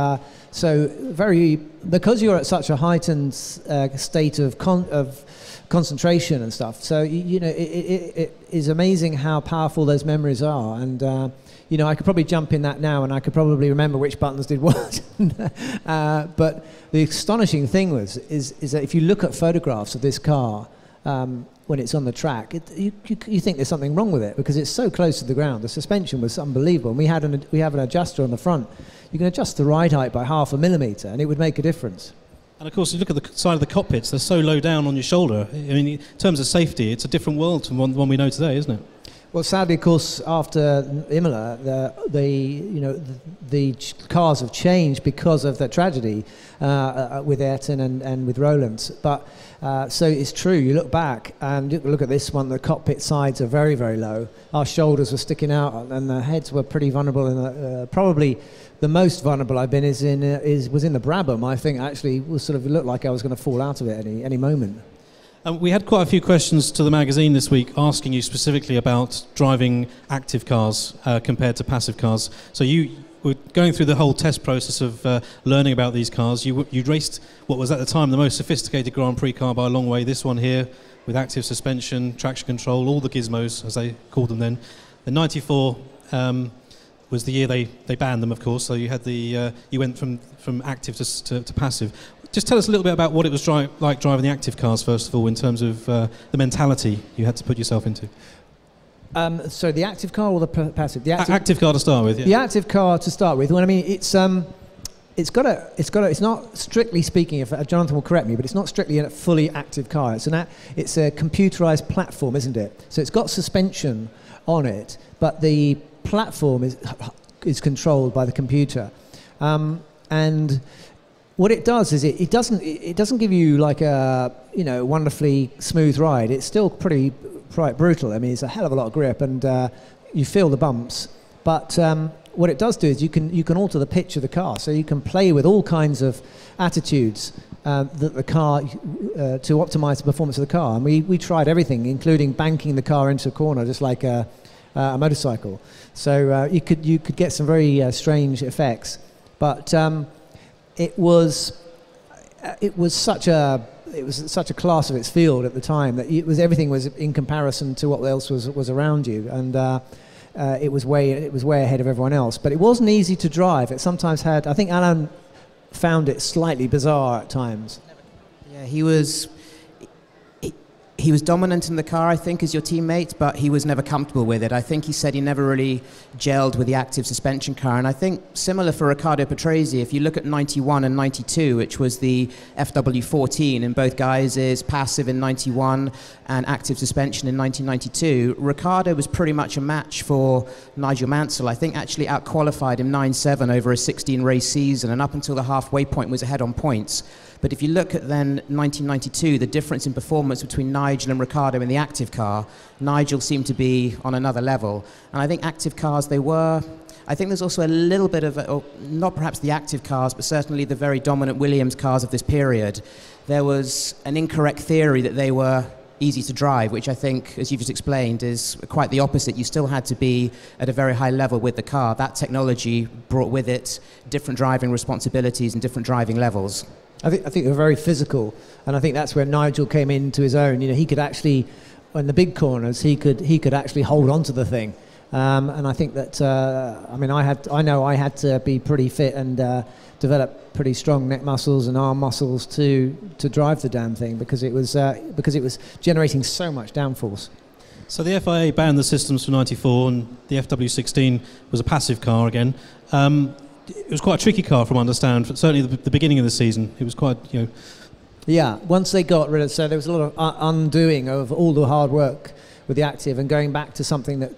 B: because you're at such a heightened state of concentration and stuff. So it is amazing how powerful those memories are. And I could probably jump in that now, and I could probably remember which buttons did what. But the astonishing thing is that if you look at photographs of this car, when it's on the track, you think there's something wrong with it because it's so close to the ground. The suspension was unbelievable. And we have an adjuster on the front. You can adjust the ride height by 0.5 millimetre, and it would make a difference.
A: And of course, you look at the side of the cockpits; they're so low down on your shoulder. I mean, in terms of safety, it's a different world from one we know today, isn't it?
B: Well, sadly, of course, after Imola, the cars have changed because of the tragedy with Ayrton and with Rowlands. But so it's true. You look back and look at this one. The cockpit sides are very, very low. Our shoulders were sticking out, and the heads were pretty vulnerable. And probably the most vulnerable I've been was in the Brabham. I think actually was sort of looked like I was going to fall out of it any moment.
A: We had quite a few questions to the magazine this week asking you specifically about driving active cars compared to passive cars. So you were going through the whole test process of learning about these cars. You raced what was at the time the most sophisticated Grand Prix car by a long way, this one here, with active suspension, traction control, all the gizmos, as they called them then. The 94 was the year they banned them, of course, so you had you went from active to passive. Just tell us a little bit about what it was like driving the active cars, first of all, in terms of the mentality you had to put yourself into.
B: So the active car or the passive? The
A: active car to start with. Yeah.
B: The active car to start with. Well, I mean, it's not strictly speaking. If Jonathan will correct me, but it's not strictly a fully active car. It's a computerized platform, isn't it? So it's got suspension on it, but the platform is controlled by the computer, and what it does is it doesn't give you like a wonderfully smooth ride. It's still pretty brutal. I mean, it's a hell of a lot of grip, and you feel the bumps. But what it does do is you can alter the pitch of the car, so you can play with all kinds of attitudes that the car to optimize the performance of the car. And we tried everything, including banking the car into a corner, just like a motorcycle. So you could get some very strange effects, but it was such a class of its field at the time that everything was in comparison to what else was around you, and it was way ahead of everyone else. But it wasn't easy to drive. It sometimes had. I think Alan found it slightly bizarre at times.
C: Yeah, he was dominant in the car, I think, as your teammate, but he was never comfortable with it. I think he said he never really gelled with the active suspension car. And I think similar for Riccardo Patrese, if you look at 91 and 92, which was the FW14 in both guises, passive in 91 and active suspension in 1992, Riccardo was pretty much a match for Nigel Mansell. I think actually out-qualified him 9-7 over a 16-race season, and up until the halfway point was ahead on points. But if you look at then 1992, the difference in performance between Nigel and Riccardo in the active car, Nigel seemed to be on another level. And I think active cars, I think there's also a little bit of, not perhaps the active cars, but certainly the very dominant Williams cars of this period. There was an incorrect theory that they were easy to drive, which I think, as you've just explained, is quite the opposite. You still had to be at a very high level with the car. That technology brought with it different driving responsibilities and different driving levels.
B: I think they're very physical, and I think that's where Nigel came into his own. He could actually, in the big corners, he could actually hold on to the thing, and I think that I know I had to be pretty fit and develop pretty strong neck muscles and arm muscles to drive the damn thing because it was generating so much downforce.
A: So the FIA banned the systems for 94, and the FW16 was a passive car again. It was quite a tricky car, from what I understand. Certainly, the beginning of the season, it was quite,
B: Yeah, once they got rid of, so there was a lot of undoing of all the hard work with the active and going back to something that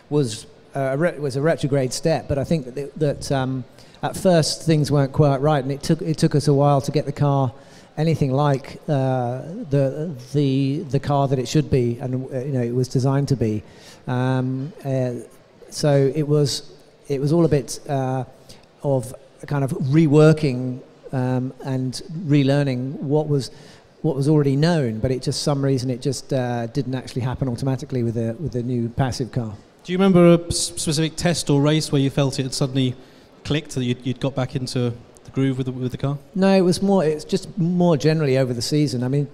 B: was a retrograde step. But I think that at first things weren't quite right, and it took us a while to get the car anything like the car that it should be, and it was designed to be. So it was all a bit of kind of reworking and relearning what was already known, but some reason it just didn't actually happen automatically with the new passive car.
A: Do you remember a specific test or race where you felt it had suddenly clicked, that you'd got back into the groove with the car? No,
B: it's just more generally over the season. I mean,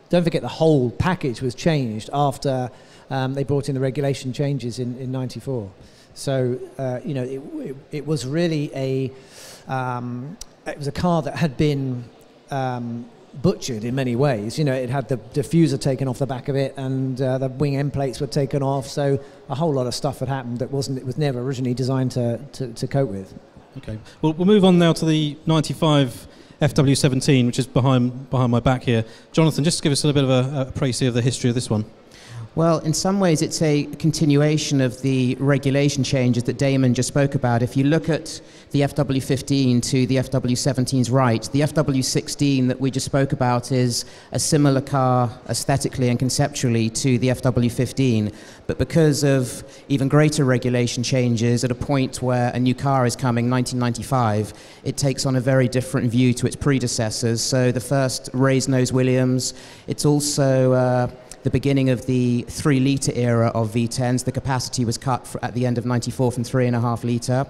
B: don't forget the whole package was changed after they brought in the regulation changes in 94. So it was really it was a car that had been butchered in many ways. You know, it had the diffuser taken off the back of it, and the wing end plates were taken off. So a whole lot of stuff had happened that it was never originally designed to cope with.
A: Okay, well, we'll move on now to the 95 FW17, which is behind my back here. Jonathan, just give us a little bit of a précis of the history of this one.
C: Well, in some ways, it's a continuation of the regulation changes that Damon just spoke about. If you look at the FW15 to the FW17's right, the FW16 that we just spoke about is a similar car aesthetically and conceptually to the FW15. But because of even greater regulation changes at a point where a new car is coming, 1995, it takes on a very different view to its predecessors. So the first raised nose Williams, it's also the beginning of the 3-litre era of V10s. The capacity was cut at the end of 94 from 3.5 litre.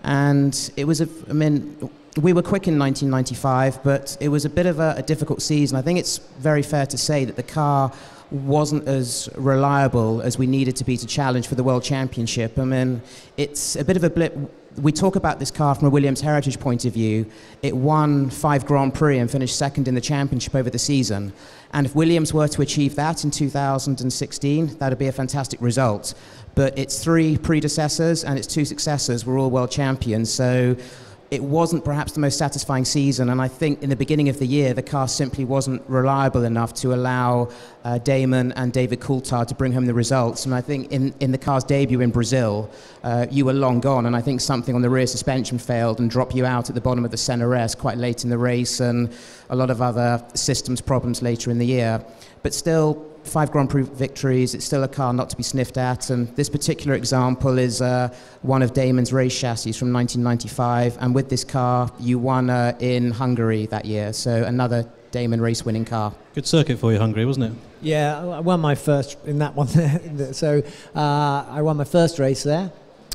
C: And it was, we were quick in 1995, but it was a bit of a difficult season. I think it's very fair to say that the car wasn't as reliable as we needed to be to challenge for the World Championship. I mean, it's a bit of a blip. We talk about this car from a Williams heritage point of view. It won 5 Grand Prix and finished second in the championship over the season. And if Williams were to achieve that in 2016, that would be a fantastic result. But its 3 predecessors and its 2 successors were all world champions. So it wasn't perhaps the most satisfying season, and I think in the beginning of the year the car simply wasn't reliable enough to allow Damon and David Coulthard to bring home the results. And I think in the car's debut in Brazil, you were long gone, and I think something on the rear suspension failed and dropped you out at the bottom of the center rest quite late in the race, and a lot of other systems problems later in the year. But still, 5 Grand Prix victories, it's still a car not to be sniffed at, and this particular example is one of Damon's race chassis from 1995, and with this car you won in Hungary that year, so another Damon race winning car.
A: Good circuit for you, Hungary, wasn't it?
B: Yeah, I won my first in that one. So I won my first race there,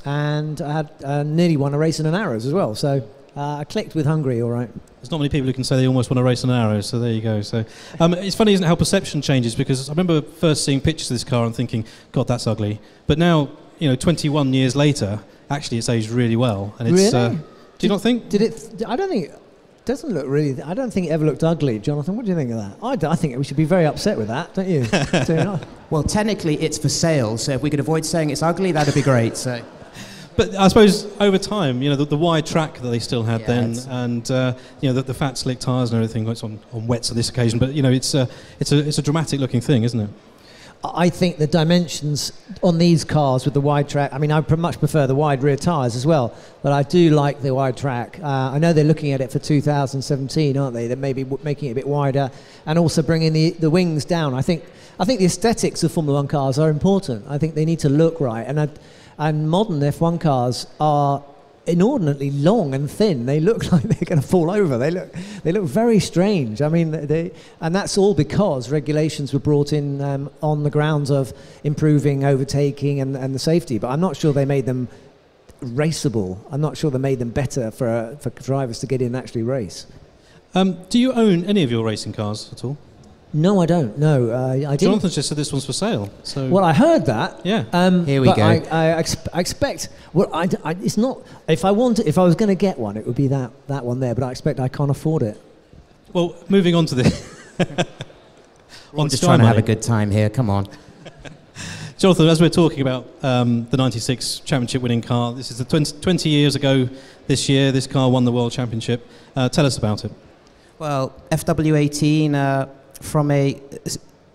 B: and I had nearly won a race in an Arrows as well, so I clicked with Hungary all right.
A: There's not many people who can say they almost won a race on an Arrow, so there you go. So it's funny, isn't it, how perception changes, because I remember first seeing pictures of this car and thinking, God, that's ugly. But now, 21 years later, actually it's aged really well. And it's,
B: really?
A: Do you not think?
B: Did it? I don't think it doesn't look really. I don't think it ever looked ugly, Jonathan. What do you think of that? I think we should be very upset with that, don't you? Do you not?
C: Well, technically it's for sale, so if we could avoid saying it's ugly, that'd be great. So.
A: But I suppose over time, the wide track that they still had then, and the fat slick tyres and everything. It's on wets on this occasion, but it's a dramatic looking thing, isn't it?
B: I think the dimensions on these cars with the wide track, I mean, I much prefer the wide rear tyres as well, but I do like the wide track. I know they're looking at it for 2017, aren't they? They're maybe making it a bit wider and also bringing the wings down. I think the aesthetics of Formula 1 cars are important. I think they need to look right, and modern F1 cars are inordinately long and thin. They look like they're going to fall over. They look very strange. I mean, and that's all because regulations were brought in on the grounds of improving overtaking and the safety. But I'm not sure they made them raceable. I'm not sure they made them better for drivers to get in and actually race.
A: Do you own any of your racing cars at all?
B: No, I don't. No, I didn't.
A: Jonathan just said this one's for sale. So.
B: Well, I heard that.
A: Yeah.
C: Here we go.
B: I expect. Well, it's not. If I was going to get one, it would be that one there. But I expect I can't afford it.
A: Well, moving on to this.
C: I'm just trying to have a good time here. Come on.
A: Jonathan, as we're talking about the 96 championship winning car, this is the 20 years ago this year. This car won the World Championship. Tell us about it.
C: Well, FW18. From a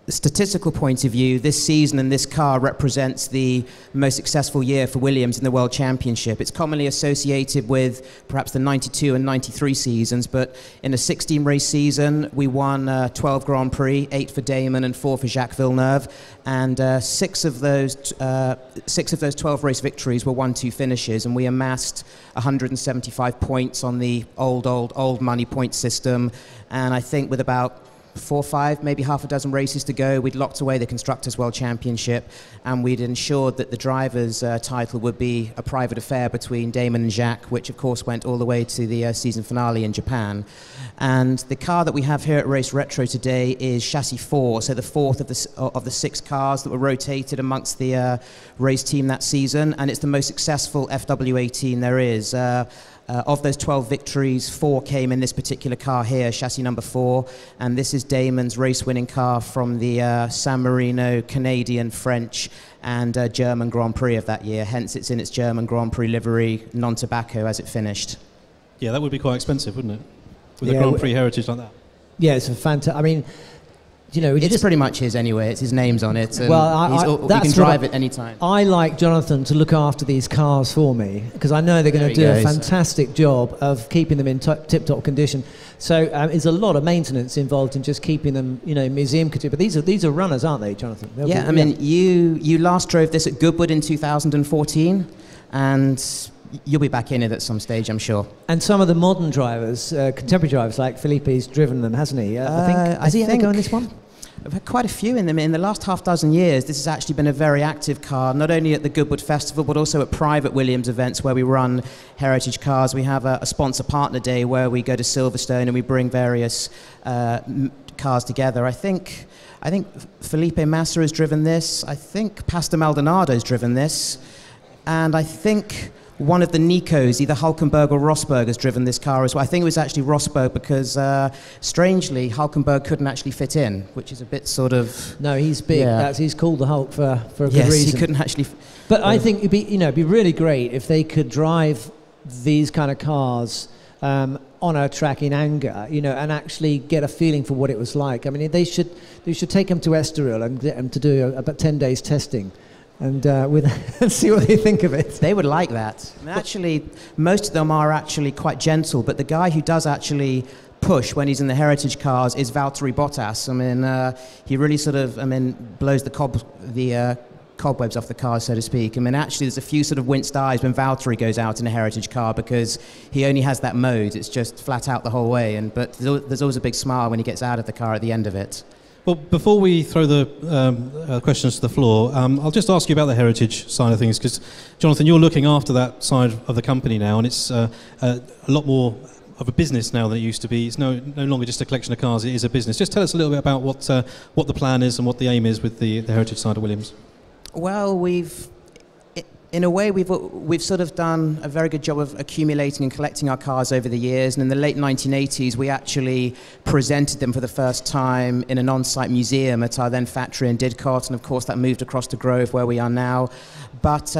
C: statistical point of view, this season and this car represents the most successful year for Williams in the World Championship. It's commonly associated with perhaps the 92 and 93 seasons, but in a 16-race season, we won 12 Grand Prix, 8 for Damon and 4 for Jacques Villeneuve, and 6 of those 12 race victories were 1-2 finishes, and we amassed 175 points on the old money point system, and I think with about 4 or 5, maybe half a dozen races to go, we'd locked away the Constructors' World Championship, and we'd ensured that the Drivers' title would be a private affair between Damon and Jacques, which of course went all the way to the season finale in Japan. And the car that we have here at Race Retro today is chassis 4, so the 4th of the 6 cars that were rotated amongst the race team that season, and it's the most successful FW18 there is. Of those 12 victories, 4 came in this particular car here, chassis number 4, and this is Damon's race-winning car from the San Marino, Canadian, French, and German Grand Prix of that year. Hence, it's in its German Grand Prix livery, non-tobacco, as it finished.
A: Yeah, that would be quite expensive, wouldn't it? With a Grand Prix heritage like that.
B: Yeah, it's a fantastic. I mean, you know,
C: it's pretty much his anyway. It's his name's on it. And
B: well,
C: we can drive it anytime.
B: I like Jonathan to look after these cars for me because I know they're going to do a fantastic job of keeping them in tip-top condition. So there's a lot of maintenance involved in just keeping them, you know, museum condition. But these are runners, aren't they, Jonathan?
C: I mean, you last drove this at Goodwood in 2014, and you'll be back in it at some stage, I'm sure.
B: And some of the modern drivers, contemporary drivers, like Felipe's driven them, hasn't he? Has he had a go on this one?
C: I've had quite a few in them. In the last half-dozen years, this has actually been a very active car, not only at the Goodwood Festival, but also at private Williams events where we run heritage cars. We have a sponsor partner day where we go to Silverstone and we bring various cars together. I think Felipe Massa has driven this. I think Pastor Maldonado's driven this. And I think one of the Nikos, either Hulkenberg or Rosberg, has driven this car as well. I think it was actually Rosberg because, strangely, Hulkenberg couldn't actually fit in, which is a bit sort of...
B: No, he's big.
C: Yeah.
B: He's called the Hulk for a good reason.
C: Yes, he couldn't actually...
B: But I think it'd be really great if they could drive these kind of cars on a track in anger, you know, and actually get a feeling for what it was like. I mean, they should take them to Estoril and get them to do about 10 days testing. And and see what they think of it.
C: They would like that. I mean, actually, most of them are actually quite gentle, but the guy who does actually push when he's in the heritage cars is Valtteri Bottas. I mean, he really sort of, blows the cobwebs off the cars, so to speak. I mean, actually, there's a few sort of winced eyes when Valtteri goes out in a heritage car because he only has that mode. It's just flat out the whole way. But there's always a big smile when he gets out of the car at the end of it.
A: Well, before we throw the questions to the floor, I'll just ask you about the heritage side of things, because, Jonathan, you're looking after that side of the company now, and it's a lot more of a business now than it used to be. It's no longer just a collection of cars, it is a business. Just tell us a little bit about what the plan is and what the aim is with the heritage side of Williams.
C: Well, in a way, we've sort of done a very good job of accumulating and collecting our cars over the years. And in the late 1980s, we actually presented them for the first time in an on-site museum at our then factory in Didcot. And of course, that moved across to Grove, where we are now. But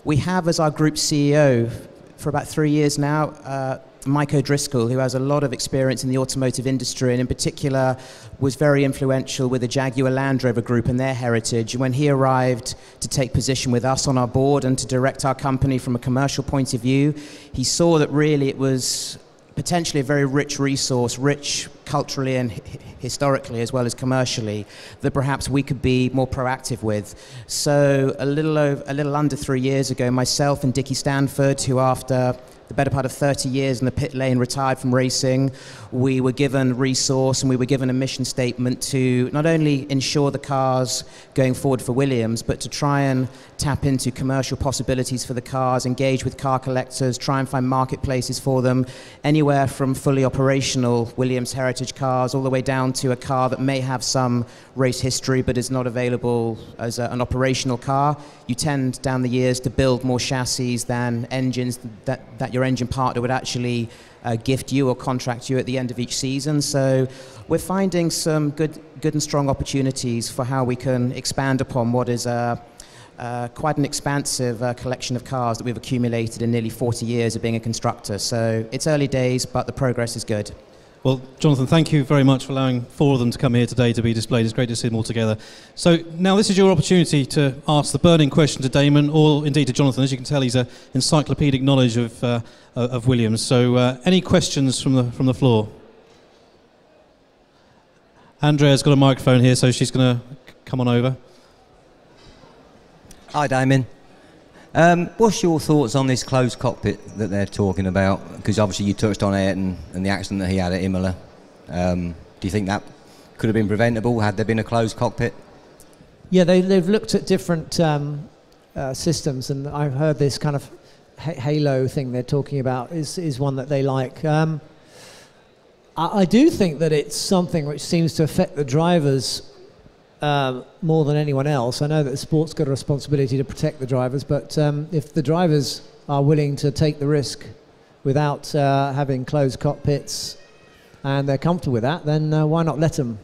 C: we have as our group CEO for about 3 years now, Mike O'Driscoll, who has a lot of experience in the automotive industry, and in particular was very influential with the Jaguar Land Rover Group and their heritage. When he arrived to take position with us on our board and to direct our company from a commercial point of view, he saw that really it was potentially a very rich resource, rich culturally and historically as well as commercially, that perhaps we could be more proactive with. So a little under 3 years ago, myself and Dickie Stanford, who after the better part of 30 years in the pit lane retired from racing, we were given resource and we were given a mission statement to not only ensure the cars going forward for Williams, but to try and tap into commercial possibilities for the cars, engage with car collectors, try and find marketplaces for them, anywhere from fully operational Williams heritage cars all the way down to a car that may have some race history but is not available as an operational car. You tend down the years to build more chassis than engines that your engine partner would actually gift you or contract you at the end of each season. So we're finding some good and strong opportunities for how we can expand upon what is quite an expansive collection of cars that we've accumulated in nearly 40 years of being a constructor. So it's early days, but the progress is good.
A: Well, Jonathan, thank you very much for allowing 4 of them to come here today to be displayed. It's great to see them all together. So now this is your opportunity to ask the burning question to Damon, or indeed to Jonathan. As you can tell, he's an encyclopedic knowledge of Williams. So any questions from the floor? Andrea's got a microphone here, so she's going to come on over.
D: Hi, Damien. What's your thoughts on this closed cockpit that they're talking about? Because obviously you touched on Ayrton and the accident that he had at Imola. Do you think that could have been preventable had there been a closed cockpit?
B: Yeah, they've looked at different systems, and I've heard this kind of halo thing they're talking about is one that they like. I do think that it's something which seems to affect the drivers more than anyone else. I know that the sport's got a responsibility to protect the drivers, but if the drivers are willing to take the risk without having closed cockpits, and they're comfortable with that, then why not let them?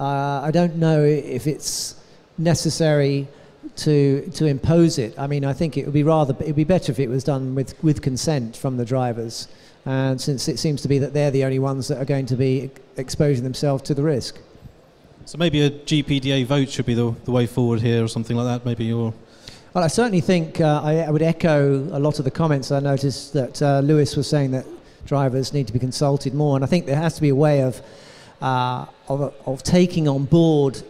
B: I don't know if it's necessary to impose it. I mean, I think it would be better if it was done with consent from the drivers, and since it seems to be that they're the only ones that are going to be exposing themselves to the risk.
A: So maybe a GPDA vote should be the way forward here, or something like that. Maybe you're.
B: Well, I certainly think I would echo a lot of the comments. I noticed that Lewis was saying that drivers need to be consulted more, and I think there has to be a way of taking on board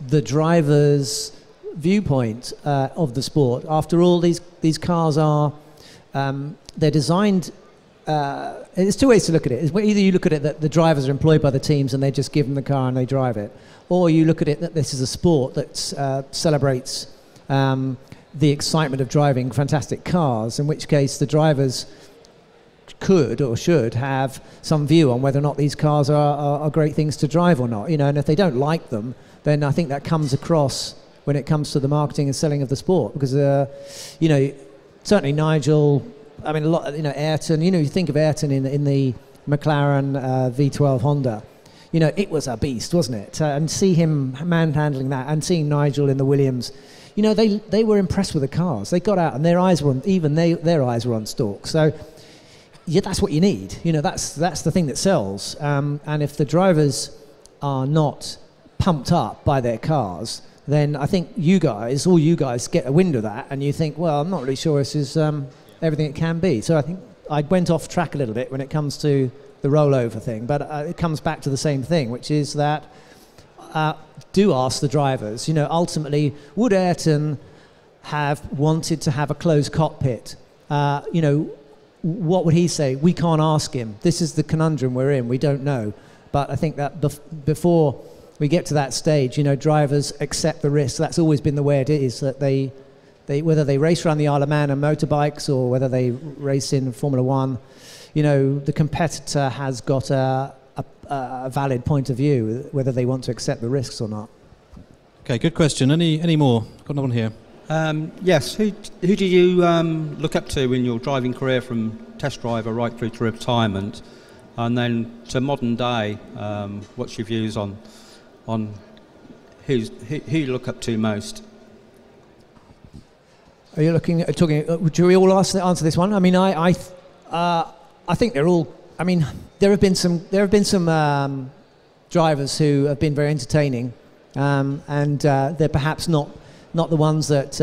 B: the drivers' viewpoint of the sport. After all, these cars are they're designed. There's two ways to look at it. Either you look at it that the drivers are employed by the teams and they just give them the car and they drive it, or you look at it that this is a sport that celebrates the excitement of driving fantastic cars, in which case the drivers could or should have some view on whether or not these cars are great things to drive or not. And if they don't like them, then I think that comes across when it comes to the marketing and selling of the sport, because certainly Nigel, I mean, a lot, Ayrton, you think of Ayrton in the McLaren V12 Honda, it was a beast, wasn't it? And see him manhandling that, and seeing Nigel in the Williams, they were impressed with the cars. They got out and their eyes were on, their eyes were on stalk. So yeah, that's what you need. That's the thing that sells. And if the drivers are not pumped up by their cars, then I think all you guys get a wind of that, and you think, well, I'm not really sure this is everything it can be. So I think I went off track a little bit when it comes to the rollover thing, but it comes back to the same thing, which is that do ask the drivers. Ultimately, would Ayrton have wanted to have a closed cockpit? What would he say? We can't ask him. This is the conundrum we're in. We don't know. But I think that before we get to that stage, drivers accept the risk. That's always been the way it is, that they whether they race around the Isle of Man on motorbikes or whether they race in Formula One, the competitor has got a valid point of view, whether they want to accept the risks or not.
A: Okay, good question. Any more? Got another one here.
E: Yes. Who did you look up to in your driving career, from test driver right through to retirement, and then to modern day? What's your views on who you look up to most?
B: Are you talking? Do we all answer this one? I mean, I think they're all. I mean, there have been some drivers who have been very entertaining, and they're perhaps not the ones that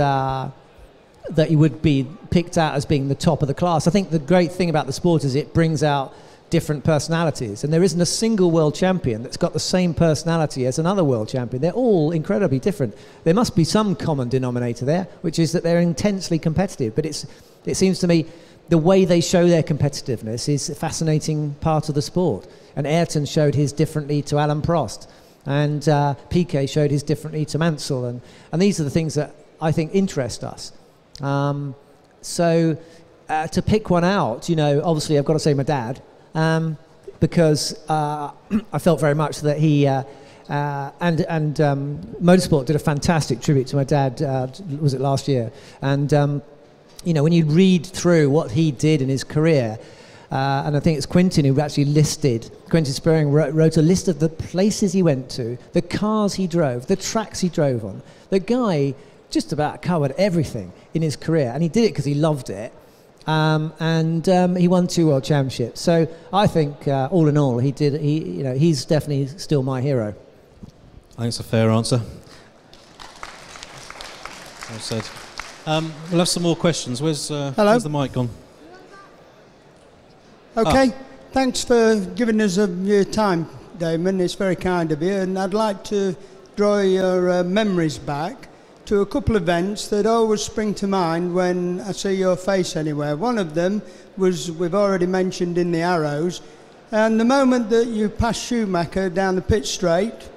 B: you would be picked out as being the top of the class. I think the great thing about the sport is it brings out different personalities, and there isn't a single world champion that's got the same personality as another world champion. They're all incredibly different. There must be some common denominator there, which is that they're intensely competitive, but it seems to me the way they show their competitiveness is a fascinating part of the sport. And Ayrton showed his differently to Alan Prost, and Piquet showed his differently to Mansell, and these are the things that I think interest us. So to pick one out, obviously I've got to say my dad, because I felt very much that he and Motorsport did a fantastic tribute to my dad. Was it last year? And when you read through what he did in his career, and I think it's Quentin who actually Quentin Spurring wrote a list of the places he went to, the cars he drove, the tracks he drove on. The guy just about covered everything in his career, and he did it because he loved it. And he won 2 world championships. So I think, all in all, he's definitely still my hero.
A: I think it's a fair answer. Well said. We'll have some more questions. Where's the mic gone?
F: Okay, thanks for giving us your time, Damon. It's very kind of you. And I'd like to draw your memories back to a couple of events that always spring to mind when I see your face anywhere. One of them was, we've already mentioned, in the Arrows, and the moment that you passed Schumacher down the pit straight.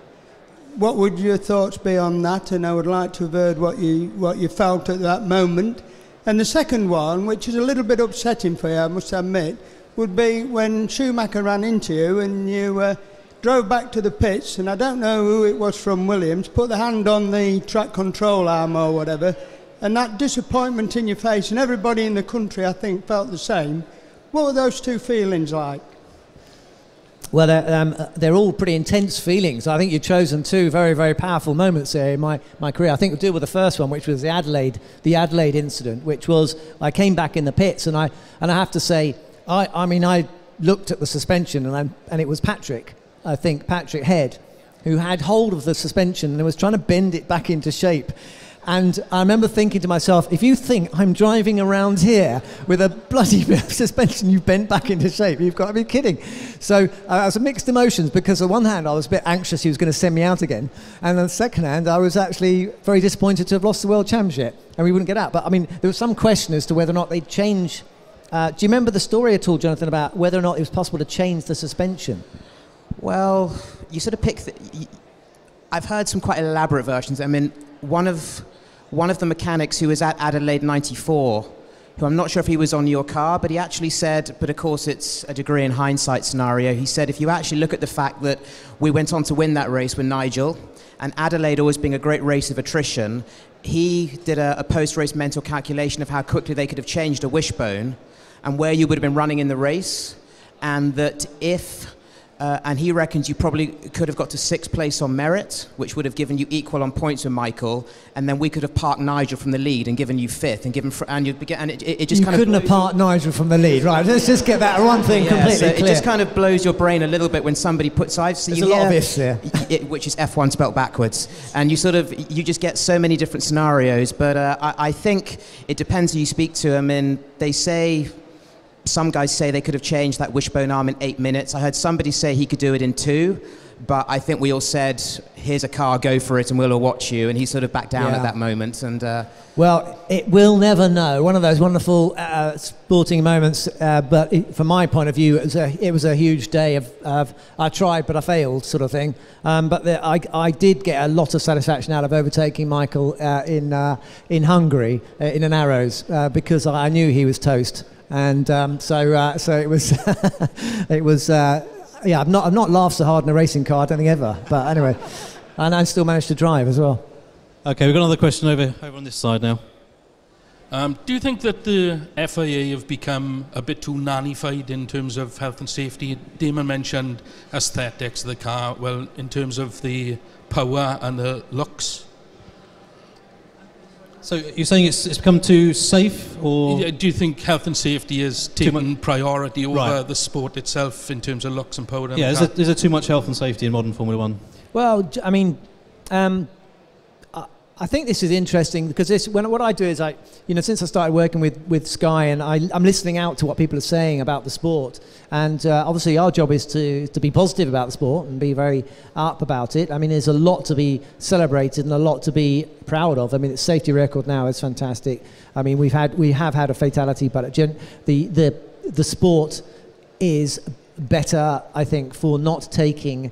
F: What would your thoughts be on that? And I would like to have heard what you felt at that moment. And the second one, which is a little bit upsetting for you, I must admit, would be when Schumacher ran into you and you drove back to the pits, and I don't know who it was from Williams, put the hand on the track control arm or whatever, and that disappointment in your face, and everybody in the country, I think, felt the same. What were those two feelings like?
B: Well, they're all pretty intense feelings. I think you've chosen two very, very powerful moments there in my career. I think we'll deal with the first one, which was the Adelaide incident, which was I came back in the pits, and I have to say, I looked at the suspension, and it was Patrick Head, who had hold of the suspension and was trying to bend it back into shape. And I remember thinking to myself, if you think I'm driving around here with a bloody bit of suspension you've bent back into shape, you've got to be kidding. So I was mixed emotions, because on one hand I was a bit anxious he was going to send me out again, and on the second hand I was actually very disappointed to have lost the World Championship and we wouldn't get out. But I mean, there was some question as to whether or not they'd change. Do you remember the story at all, Jonathan, about whether or not it was possible to change the suspension?
C: Well, you sort of pick... I've heard some quite elaborate versions. I mean, one of the mechanics who was at Adelaide 94, who I'm not sure if he was on your car, but he actually said, but of course it's a degree in hindsight scenario, he said if you actually look at the fact that we went on to win that race with Nigel, and Adelaide always being a great race of attrition, he did a post-race mental calculation of how quickly they could have changed a wishbone and where you would have been running in the race, and that if... and he reckons you probably could have got to 6th place on merit, which would have given you equal on points with Michael, and then we could have parked Nigel from the lead and given you 5th, and given it just
B: you
C: kind of...
B: couldn't have parked Nigel from the lead, right? Let's just get that one thing completely
C: so
B: clear.
C: It just kind of blows your brain a little bit when somebody puts...
B: There's a lot of ifs there.
C: Which is F1 spelt backwards. And you just get so many different scenarios, but I think it depends who you speak to. I mean, they say... Some guys say they could have changed that wishbone arm in 8 minutes. I heard somebody say he could do it in 2, but I think we all said, here's a car, go for it, and we'll all watch you. And he sort of backed down at that moment. And
B: well, we'll never know. One of those wonderful sporting moments, but from my point of view, it was a huge day of I tried, but I failed sort of thing. But I did get a lot of satisfaction out of overtaking Michael in Hungary, in an Arrows, because I knew he was toast. And so it was it was I've not laughed so hard in a racing car, I don't think ever, but anyway, and I still managed to drive as well.
A: Okay, we've got another question over on this side now.
G: Do you think that the FIA have become a bit too nannified in terms of health and safety? Damon mentioned aesthetics of the car. Well, in terms of the power and the looks.
A: So you're saying it's become too safe, or...?
G: Do you think health and safety is taken priority over
A: Right.
G: the sport itself in terms of looks and power?
A: Yeah, is there too much health and safety in modern Formula One?
B: Well, I mean, I think this is interesting because what I do is since I started working with Sky, and I'm listening out to what people are saying about the sport, and obviously our job is to be positive about the sport and be very up about it. I mean, there's a lot to be celebrated and a lot to be proud of. I mean, its safety record now is fantastic. I mean, we have had a fatality, but the sport is better, I think, for not taking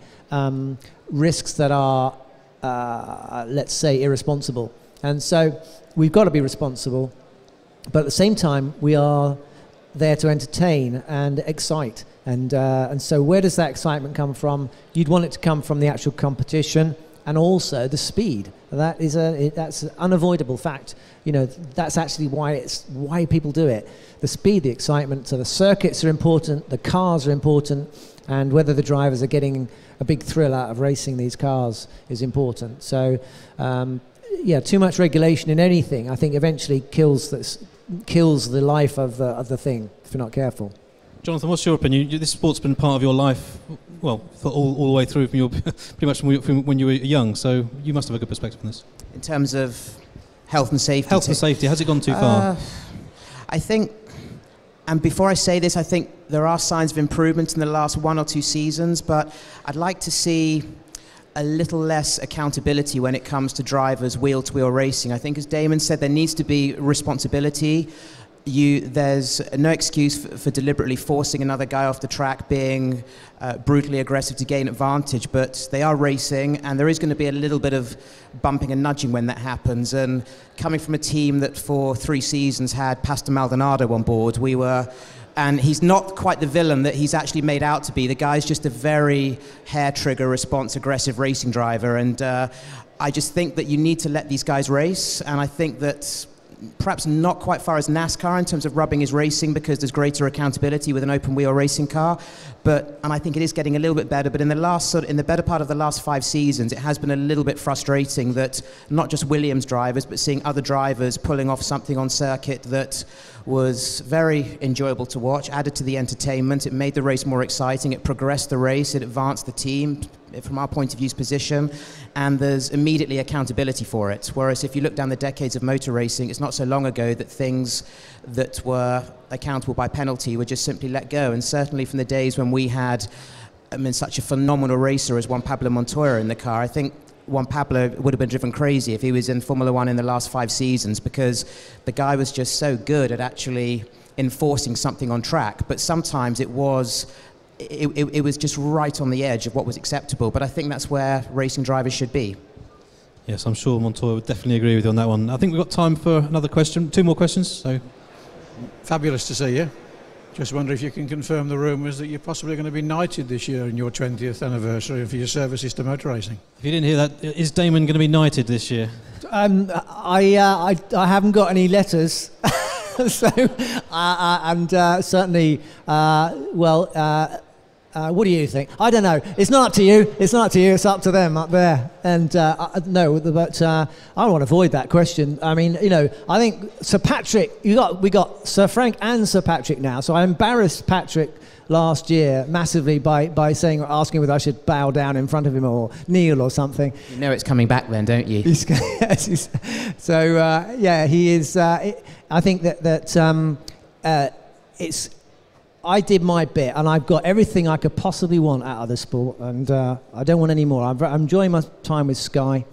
B: risks that are let's say irresponsible. And so we've got to be responsible, but at the same time we are there to entertain and excite, and so where does that excitement come from? You'd want it to come from the actual competition and also the speed. That's an unavoidable fact. That's actually why people do it. The speed, the excitement. So the circuits are important, the cars are important, and whether the drivers are getting a big thrill out of racing these cars is important. So, too much regulation in anything, I think, eventually kills the life of the thing if you're not careful.
A: Jonathan, what's your opinion? This sport's been part of your life, well, for all the way through from pretty much from when you were young. So you must have a good perspective on this.
C: in terms of health and safety.
A: Health and safety, has it gone too far?
C: I think, and before I say this, I think there are signs of improvement in the last 1 or 2 seasons, but I'd like to see a little less accountability when it comes to drivers wheel-to-wheel racing. I think, as Damon said, there needs to be responsibility. There's no excuse for deliberately forcing another guy off the track, being brutally aggressive to gain advantage, but they are racing, and there is going to be a little bit of bumping and nudging when that happens. And coming from a team that for 3 seasons had Pastor Maldonado on board, and he's not quite the villain that he's actually made out to be. The guy's just a very hair-trigger response, aggressive racing driver, and I just think that you need to let these guys race, and I think that perhaps not quite far as NASCAR in terms of rubbing his racing, because there's greater accountability with an open wheel racing car. And I think it is getting a little bit better. But in the better part of the last 5 seasons, it has been a little bit frustrating that not just Williams drivers, but seeing other drivers pulling off something on circuit that was very enjoyable to watch, added to the entertainment. It made the race more exciting. It progressed the race. It advanced the team from our point of view's position, and there's immediately accountability for it. Whereas if you look down the decades of motor racing, it's not so long ago that things that were accountable by penalty were just simply let go. And certainly from the days when we had such a phenomenal racer as Juan Pablo Montoya in the car, I think Juan Pablo would have been driven crazy if he was in Formula One in the last 5 seasons, because the guy was just so good at actually enforcing something on track. But sometimes it was just right on the edge of what was acceptable. But I think that's where racing drivers should be.
A: Yes, I'm sure Montoya would definitely agree with you on that one. I think we've got time for another question, 2 more questions. So,
H: fabulous to see you. Just wonder if you can confirm the rumours that you're possibly going to be knighted this year in your 20th anniversary for your services to motor racing.
A: If you didn't hear that, is Damon going to be knighted this year?
B: I haven't got any letters. So, certainly, what do you think? I don't know. It's not up to you. It's not up to you. It's up to them up there. And no, but I want to avoid that question. I mean, I think Sir Patrick. We got Sir Frank and Sir Patrick now. So I embarrassed Patrick last year massively by asking whether I should bow down in front of him or kneel or something.
C: You know it's coming back then, don't you?
B: So he is. I think that it's. I did my bit, and I've got everything I could possibly want out of the sport, and I don't want any more. I'm enjoying my time with Sky,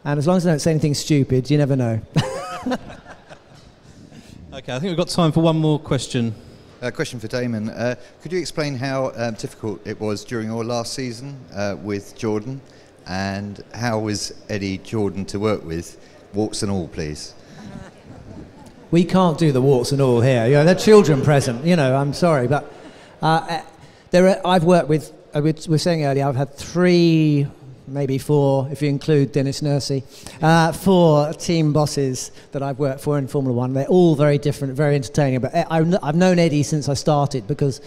B: and as long as I don't say anything stupid, you never know.
A: Okay, I think we've got time for one more question.
I: A question for Damon. Could you explain how difficult it was during your last season with Jordan, and how was Eddie Jordan to work with, warts and all, please?
B: We can't do the warts and all here. They're children present. I'm sorry, but I've worked with. We were saying earlier, I've had 3, maybe 4, if you include Dennis Nursey, 4 team bosses that I've worked for in Formula One. They're all very different, very entertaining. But I've known Eddie since I started, because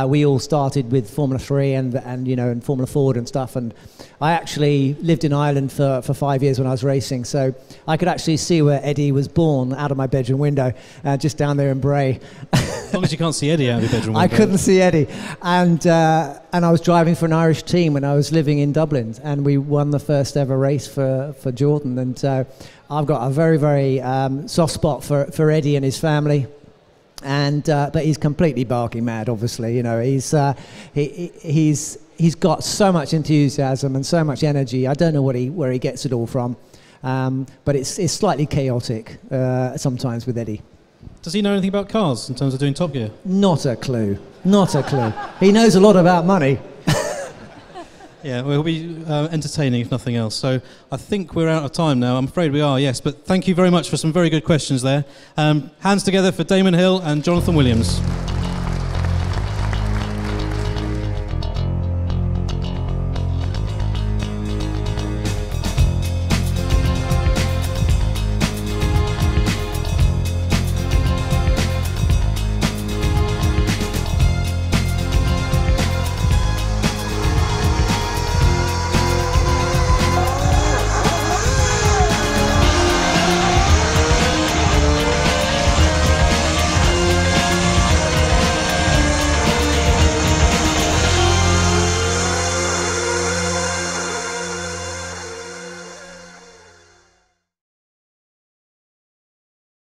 B: we all started with Formula 3 and and Formula Ford and stuff. And I actually lived in Ireland for 5 years when I was racing, so I could actually see where Eddie was born out of my bedroom window, just down there in Bray.
A: As long as you can't see Eddie out of your bedroom window.
B: I couldn't see Eddie, and I was driving for an Irish team when I was living in Dublin, and we won the first ever race for Jordan. And I've got a very, very soft spot for Eddie and his family. And but he's completely barking mad. Obviously, he's got so much enthusiasm and so much energy. I don't know where he gets it all from, but it's slightly chaotic sometimes with Eddie.
A: Does he know anything about cars in terms of doing Top Gear?
B: Not a clue. Not a clue. He knows a lot about money.
A: Yeah, well, he'll be entertaining if nothing else. So I think we're out of time now. I'm afraid we are, yes. But thank you very much for some very good questions there. Hands together for Damon Hill and Jonathan Williams.